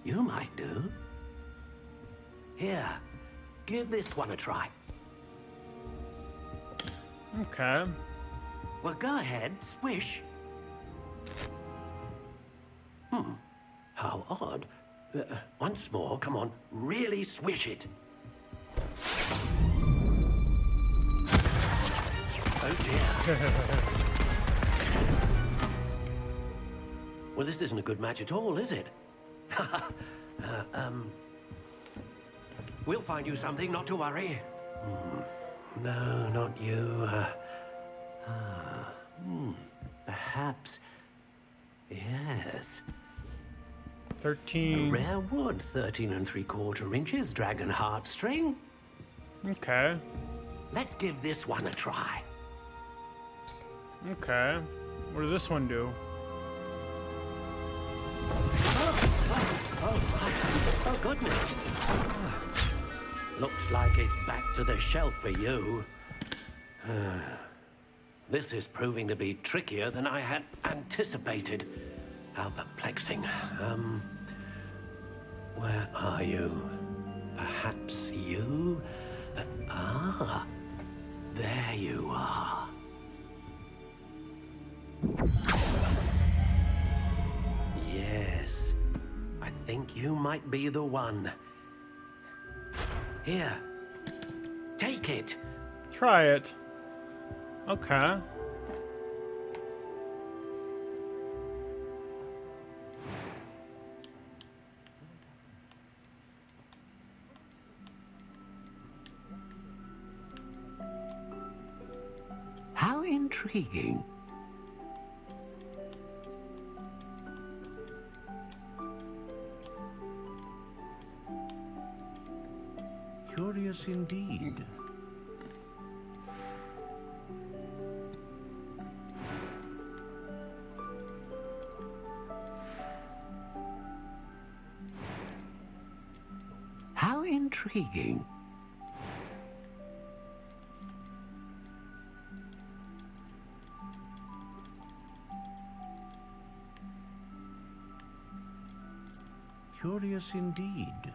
You might do. Here, give this one a try. Okay. Well, go ahead, swish. How odd. Once more, come on, really swish it. Oh dear. Well, this isn't a good match at all, is it? We'll find you something, not to worry. No, not you. Perhaps. Yes. 13. A rare wood, 13 3/4 inches, dragon heartstring. Okay. Let's give this one a try. Okay. What does this one do? Oh, goodness. Looks like it's back to the shelf for you. This is proving to be trickier than I had anticipated. How perplexing. Where are you? Perhaps you? There you are. Yes, I think you might be the one. Here, take it. Try it. Okay. How intriguing. Curious indeed. How intriguing. Curious indeed.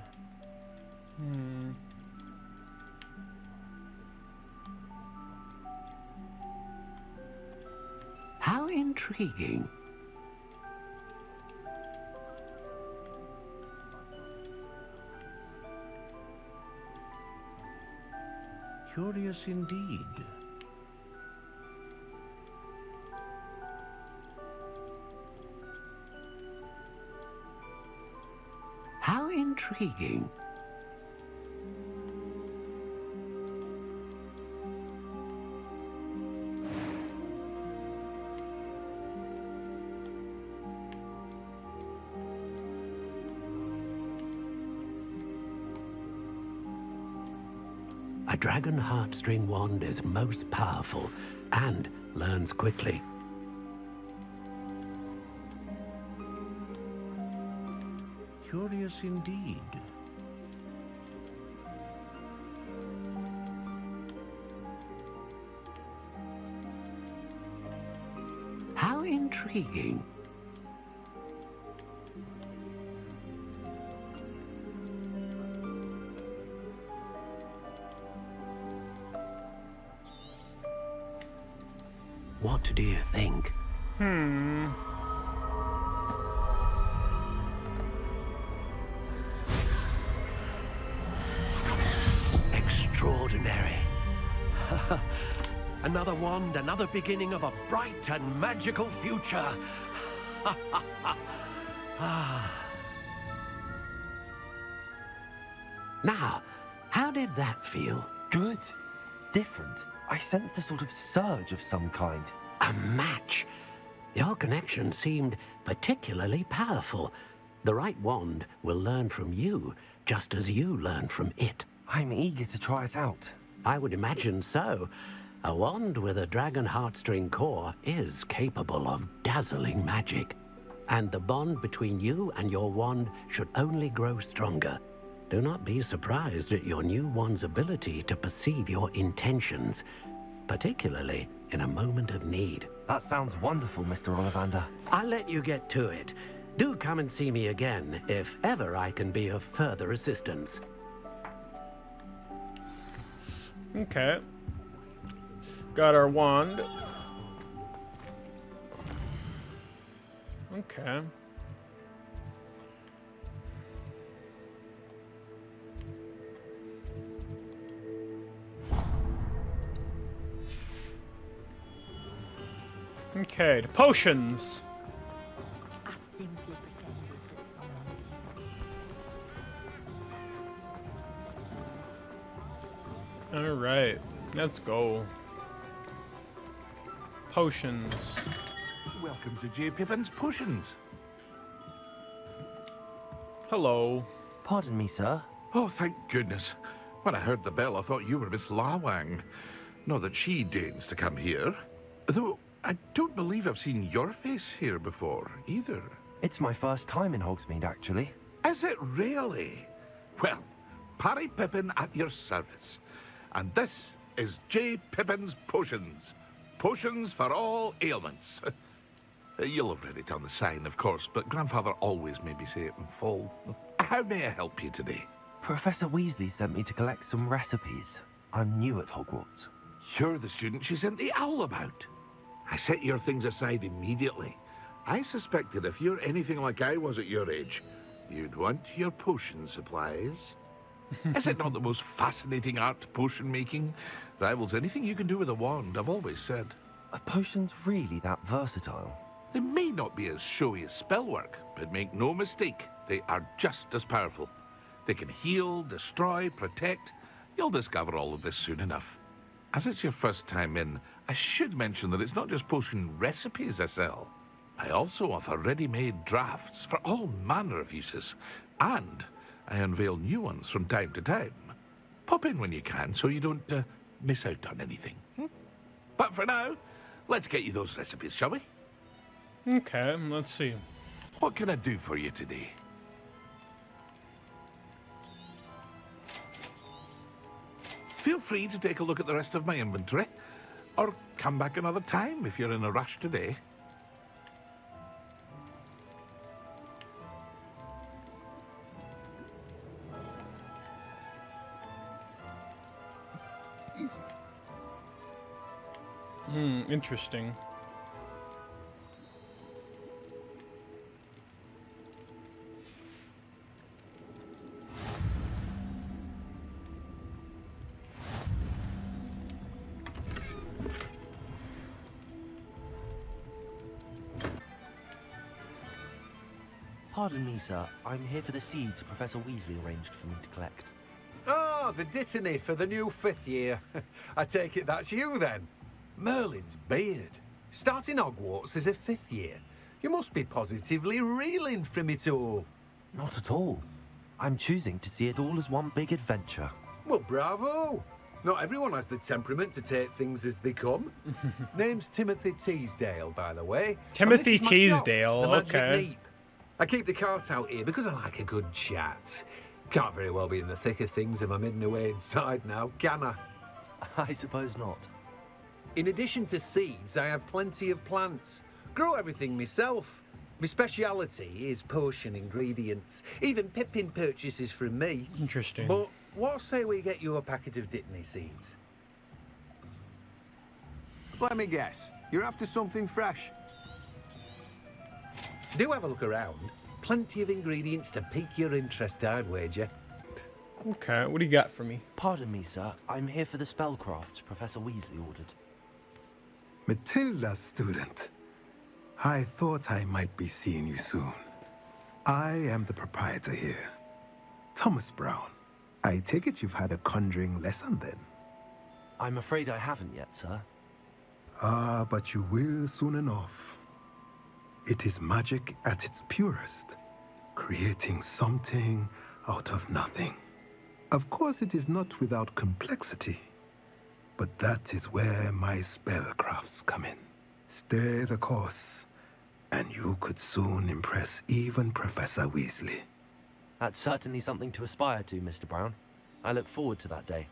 How intriguing. Curious indeed. How intriguing. A dragon heartstring wand is most powerful and learns quickly. Curious indeed. How intriguing. What do you think? Extraordinary. Another wand, another beginning of a bright and magical future. Now, how did that feel? Good. Different. I sensed a sort of surge of some kind. A match. Your connection seemed particularly powerful. The right wand will learn from you, just as you learn from it. I'm eager to try it out. I would imagine so. A wand with a dragon heartstring core is capable of dazzling magic. And the bond between you and your wand should only grow stronger. Do not be surprised at your new wand's ability to perceive your intentions, particularly in a moment of need. That sounds wonderful, Mr. Ollivander. I'll let you get to it. Do come and see me again if ever I can be of further assistance. Okay. Got our wand. Okay. Okay, the potions. I simply pretended that someone... All right, let's go. Potions. Welcome to J. Pippin's Potions. Hello. Pardon me, sir. Oh, thank goodness. When I heard the bell, I thought you were Miss Lawang. Not that she deigns to come here. Though, I don't believe I've seen your face here before, either. It's my first time in Hogsmeade, actually. Is it really? Well, Parry Pippin at your service. And this is J. Pippin's Potions. Potions for all ailments. You'll have read it on the sign, of course, but Grandfather always made me say it in full. How may I help you today? Professor Weasley sent me to collect some recipes. I'm new at Hogwarts. You're the student she sent the owl about. I set your things aside immediately. I suspected if you're anything like I was at your age, you'd want your potion supplies. Is it not the most fascinating art, potion making? Rivals anything you can do with a wand, I've always said. Are potions really that versatile? They may not be as showy as spellwork, but make no mistake, they are just as powerful. They can heal, destroy, protect. You'll discover all of this soon enough. As it's your first time in, I should mention that it's not just potion recipes I sell. I also offer ready-made drafts for all manner of uses, and I unveil new ones from time to time. Pop in when you can so you don't miss out on anything. But for now, let's get you those recipes, shall we? Okay, let's see. What can I do for you today? Feel free to take a look at the rest of my inventory, or come back another time if you're in a rush today. Interesting. Pardon me, sir. I'm here for the seeds Professor Weasley arranged for me to collect. Oh, the dittany for the new 5th year. I take it that's you, then. Merlin's beard. Starting Hogwarts as a 5th year. You must be positively reeling from it all. Not at all. I'm choosing to see it all as one big adventure. Well, bravo. Not everyone has the temperament to take things as they come. Name's Timothy Teasdale, by the way. Timothy And this is my shop, Teasdale, the Magic okay. Leap. I keep the cart out here because I like a good chat. Can't very well be in the thick of things if I'm hidden away inside now, can I? I suppose not. In addition to seeds, I have plenty of plants. Grow everything myself. My speciality is potion ingredients. Even Pippin purchases from me. Interesting. But what say we get you a packet of Dittany seeds? Let me guess. You're after something fresh. Do have a look around. Plenty of ingredients to pique your interest, I'd wager. Okay, what do you got for me? Pardon me, sir. I'm here for the spellcrafts Professor Weasley ordered. Matilda, student. I thought I might be seeing you soon. I am the proprietor here, Thomas Brown. I take it you've had a conjuring lesson then? I'm afraid I haven't yet, sir. Ah, but you will soon enough. It is magic at its purest, creating something out of nothing. Of course, it is not without complexity, but that is where my spellcrafts come in. Stay the course, and you could soon impress even Professor Weasley. That's certainly something to aspire to, Mr. Brown. I look forward to that day.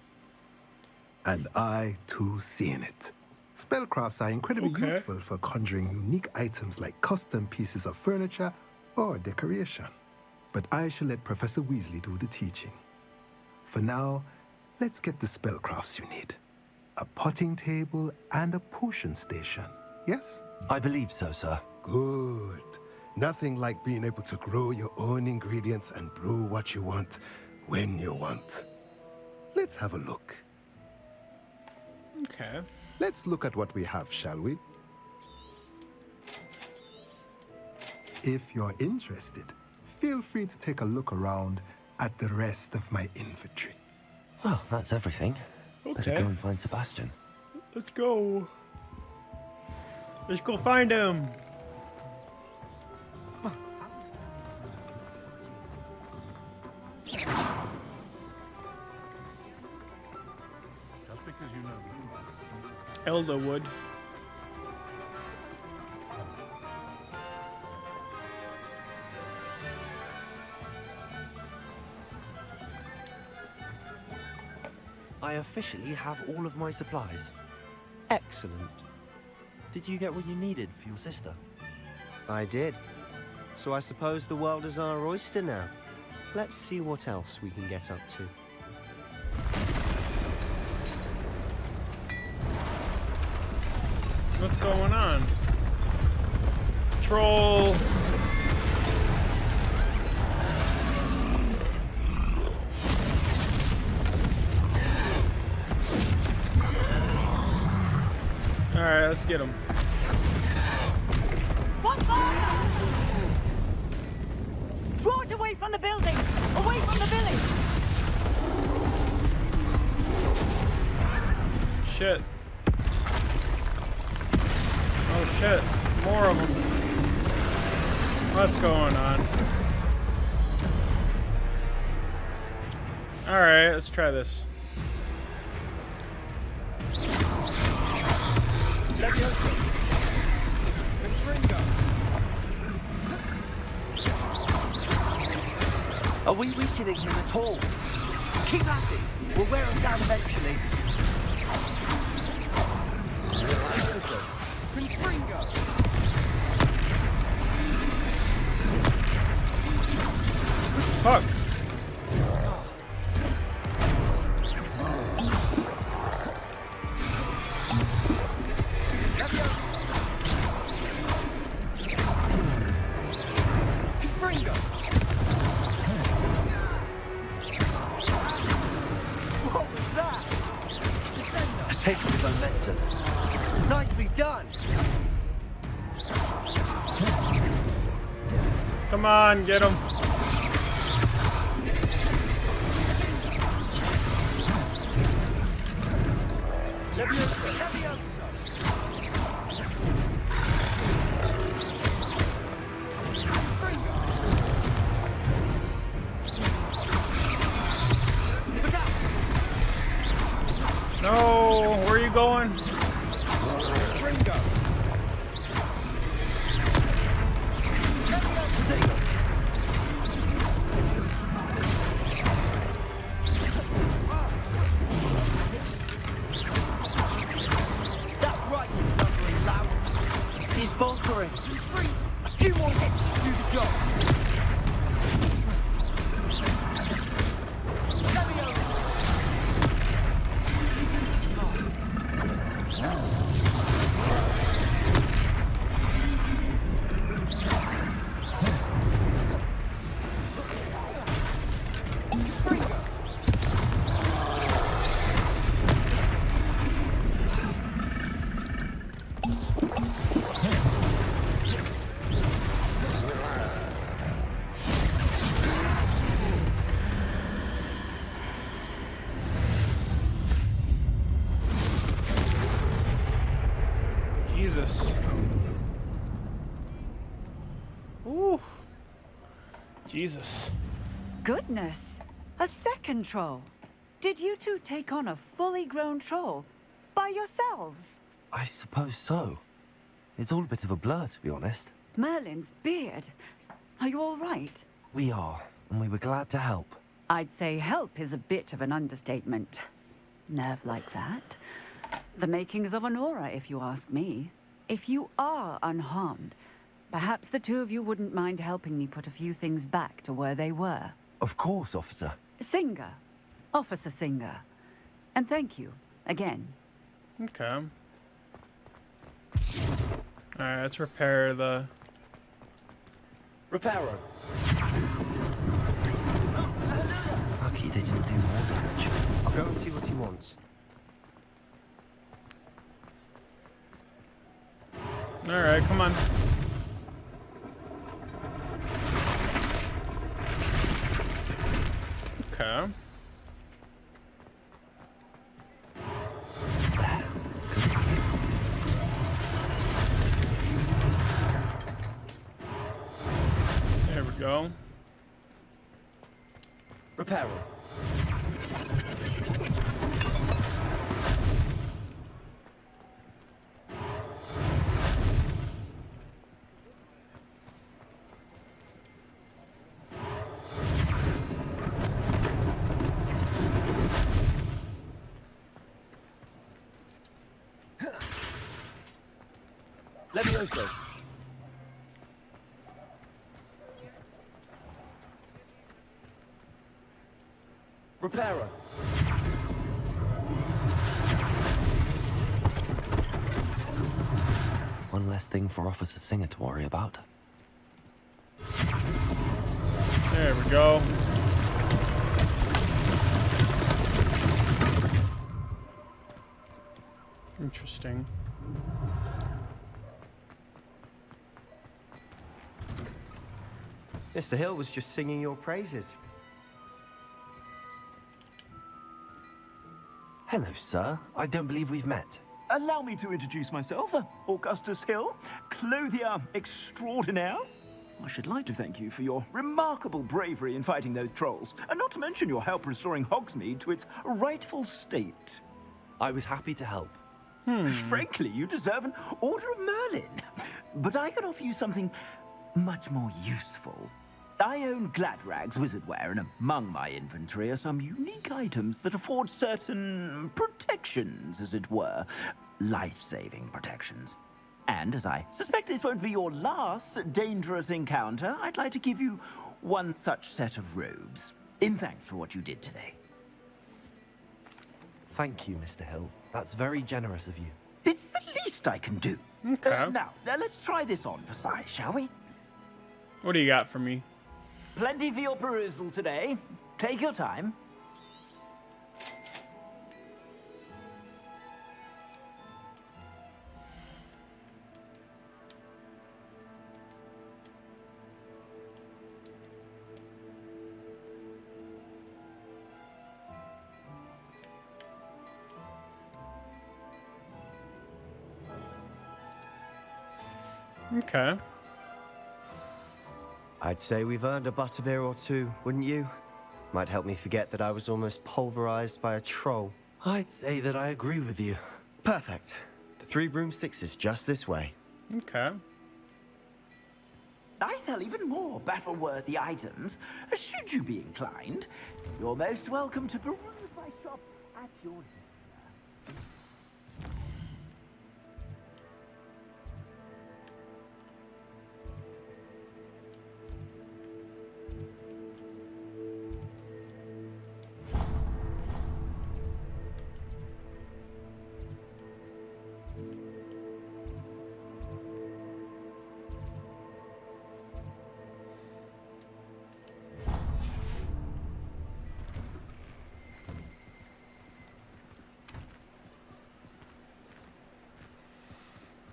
And I, too, seeing it. Spellcrafts are incredibly useful for conjuring unique items like custom pieces of furniture or decoration. But I shall let Professor Weasley do the teaching. For now, let's get the spellcrafts you need. A potting table and a potion station, yes? I believe so, sir. Good. Nothing like being able to grow your own ingredients and brew what you want when you want. Let's have a look. Okay. Let's look at what we have, shall we? If you're interested, feel free to take a look around at the rest of my inventory. Well, that's everything. Better Okay. go and find Sebastian. Let's go. Let's go find him. Just because you know. Elderwood. I officially have all of my supplies. Excellent. Did you get what you needed for your sister? I did. So I suppose the world is our oyster now. Let's see what else we can get up to. What's going on? Troll. Alright, let's get him. What fire? Draw it away from the building! Away from the village! Shit. Oh shit. More of them. What's going on? Alright, let's try this. Are we weakening him at all? Keep at it! We'll wear him down eventually. Fuck! done. Come on, get him. Leviosa, Leviosa. No, where are you going? Ringo. That's right, you lumbering louts. He's faltering. A few more hits to do the job. Jesus. Ooh. Jesus. Goodness, a second troll. Did you two take on a fully grown troll by yourselves? I suppose so. It's all a bit of a blur, to be honest. Merlin's beard. Are you all right? We are, and we were glad to help. I'd say help is a bit of an understatement. Nerve like that. The makings of an aura, if you ask me. If you are unharmed, perhaps the two of you wouldn't mind helping me put a few things back to where they were. Of course, officer. Singer. Officer Singer. And thank you, again. Okay. Alright, let's repair the... Reparo. Lucky they didn't do more damage. I'll go and see what he wants. Alright, come on. Okay. There we go. Reparo. Levioso. Reparo. One less thing for Officer Singer to worry about. There we go. Interesting. Mr. Hill was just singing your praises. Hello, sir. I don't believe we've met. Allow me to introduce myself, Augustus Hill, clothier extraordinaire. I should like to thank you for your remarkable bravery in fighting those trolls, and not to mention your help restoring Hogsmeade to its rightful state. I was happy to help. Frankly, you deserve an Order of Merlin. But I can offer you something much more useful. I own Gladrag's wizardware, and among my inventory are some unique items that afford certain protections, as it were. Life-saving protections. And as I suspect this won't be your last dangerous encounter, I'd like to give you one such set of robes, in thanks for what you did today. Thank you, Mr. Hill. That's very generous of you. It's the least I can do. Okay. Now, let's try this on for size, shall we? What do you got for me? Plenty for your perusal today. Take your time. Okay. I'd say we've earned a butterbeer or two, wouldn't you? Might help me forget that I was almost pulverized by a troll. I'd say that I agree with you. Perfect. The 3 broomsticks is just this way. Okay. I sell even more battle-worthy items, should you be inclined. You're most welcome to peruse my shop at your leisure.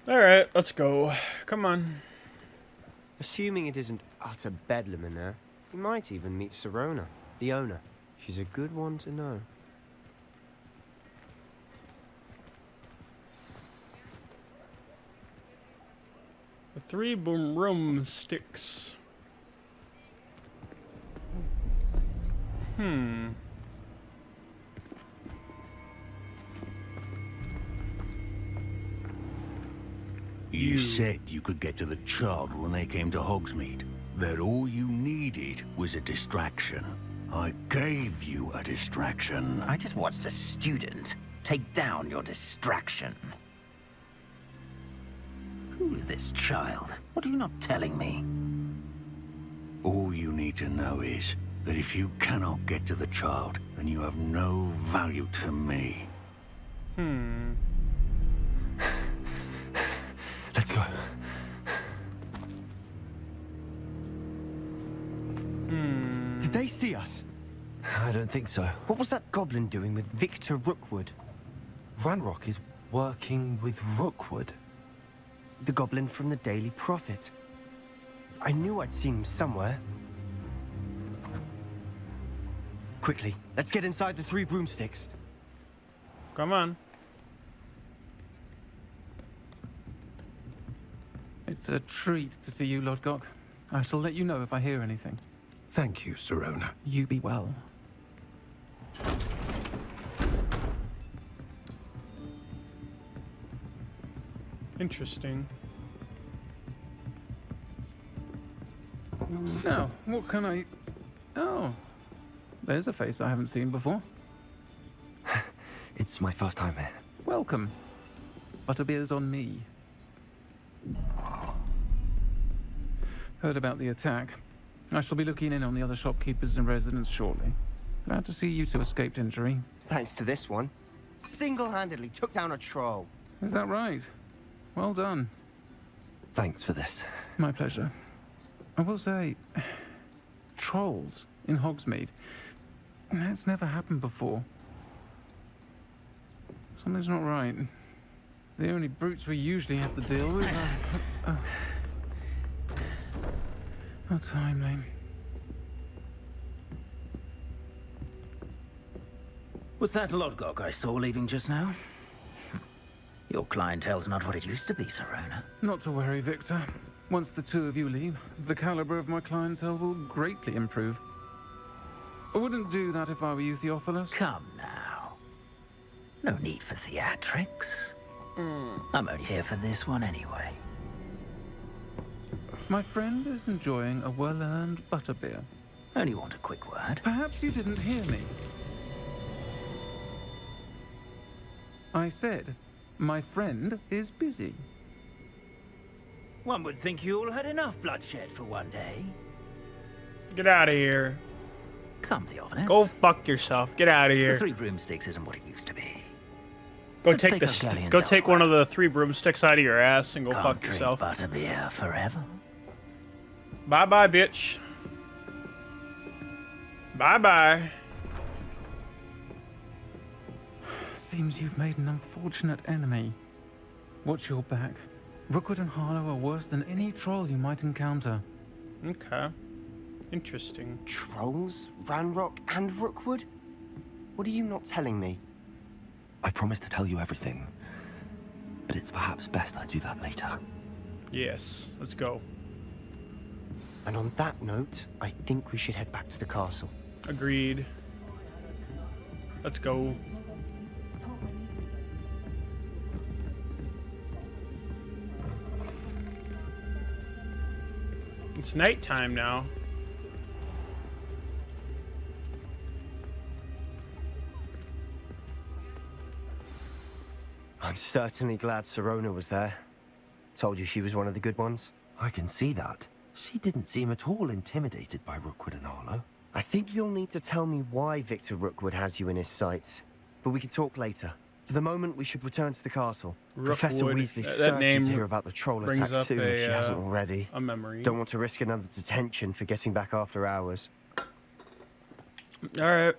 Alright, let's go. Come on. Assuming it isn't utter bedlam in there, we might even meet Sirona, the owner. She's a good one to know. The 3 broomsticks. You said you could get to the child when they came to Hogsmeade. That all you needed was a distraction. I gave you a distraction. I just watched a student take down your distraction. Who's this child? What are you not telling me? All you need to know is that if you cannot get to the child, then you have no value to me. Let's go. Did they see us? I don't think so. What was that goblin doing with Victor Rookwood? Ranrock is working with Rookwood. The goblin from the Daily Prophet. I knew I'd seen him somewhere. Quickly, let's get inside the 3 broomsticks. Come on. It's a treat to see you, Lodgok. I shall let you know if I hear anything. Thank you, Sirona. You be well. Interesting. Now, what can I... Oh, there's a face I haven't seen before. It's my first time here. Welcome. Butterbeer's on me. Heard about the attack. I shall be looking in on the other shopkeepers and residents shortly. Glad to see you two escaped injury. Thanks to this one. Single-handedly took down a troll. Is that right? Well done. Thanks for this. My pleasure. I will say, trolls in Hogsmeade. That's never happened before. Something's not right. The only brutes we usually have to deal with are... How timely. Was that Lodgok I saw leaving just now? Your clientele's not what it used to be, Sirona. Not to worry, Victor. Once the 2 of you leave, the caliber of my clientele will greatly improve. I wouldn't do that if I were you, Theophilus. Come now. No need for theatrics. I'm only here for this one anyway. My friend is enjoying a well-earned butterbeer. Only want a quick word. Perhaps you didn't hear me. I said, my friend is busy. One would think you all had enough bloodshed for one day. Get out of here. Come, Theophilus. Go fuck yourself. Get out of here. The 3 broomsticks isn't what it used to be. Go Let's take take the our galleons go take one of the 3 broomsticks out of your ass and go Can't fuck drink yourself. butterbeer forever. Bye bye, bitch. Bye bye. Seems you've made an unfortunate enemy. Watch your back. Rookwood and Harlow are worse than any troll you might encounter. Okay. Interesting. Trolls? Ranrock and Rookwood? What are you not telling me? I promise to tell you everything, but it's perhaps best I do that later. Yes, let's go. And on that note, I think we should head back to the castle. Agreed. Let's go. It's nighttime now. I'm certainly glad Sirona was there. Told you she was one of the good ones. I can see that. She didn't seem at all intimidated by Rookwood and Arlo. I think you'll need to tell me why Victor Rookwood has you in his sights. But we can talk later. For the moment, we should return to the castle. Professor Rookwood, Weasley's that certain name to hear about the troll brings attack up soon if she a, hasn't already. a memory. Don't want to risk another detention for getting back after hours. All right.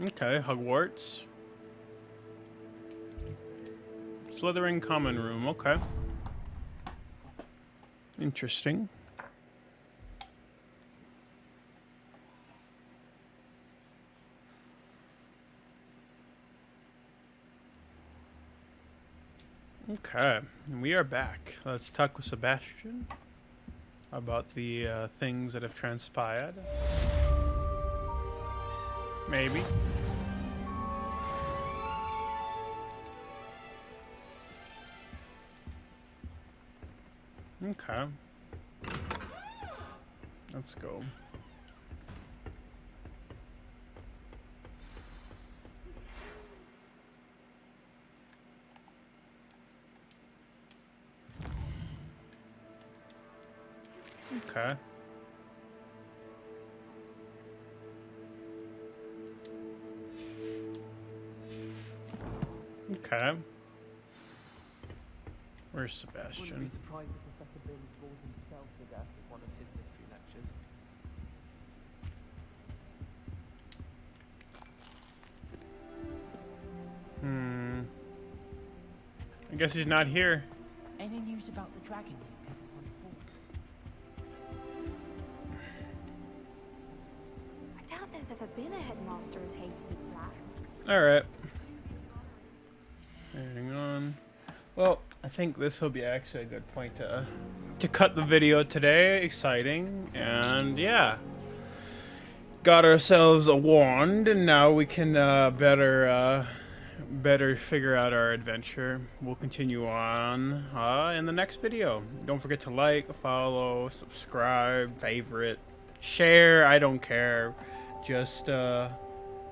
Okay, Hogwarts. Slytherin common room, okay. Interesting. Okay, we are back. Let's talk with Sebastian about the things that have transpired. Maybe. Okay. Let's go. Okay. Okay. Where's Sebastian? Wouldn't be surprised if Professor Binns bored himself to death with one of his history lectures. I guess he's not here. Any news about the dragon? I doubt there's ever been a headmaster as hated as Black. Alright. Hang on. Well, I think this will be actually a good point to cut the video today. Exciting. And yeah. Got ourselves a wand, and now we can better figure out our adventure. We'll continue on in the next video. Don't forget to like, follow, subscribe, favorite, share. I don't care. Just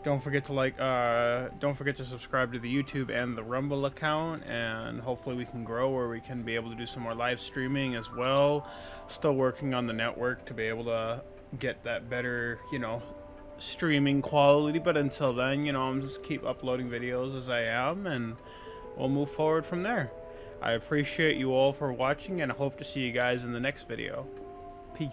don't forget to don't forget to subscribe to the YouTube and the Rumble account, and hopefully we can grow where we can be able to do some more live streaming as well. Still working on the network to be able to get that better, you know, streaming quality, but until then, you know, I'm just keep uploading videos as I am, and we'll move forward from there. I appreciate you all for watching, and I hope to see you guys in the next video. Peace.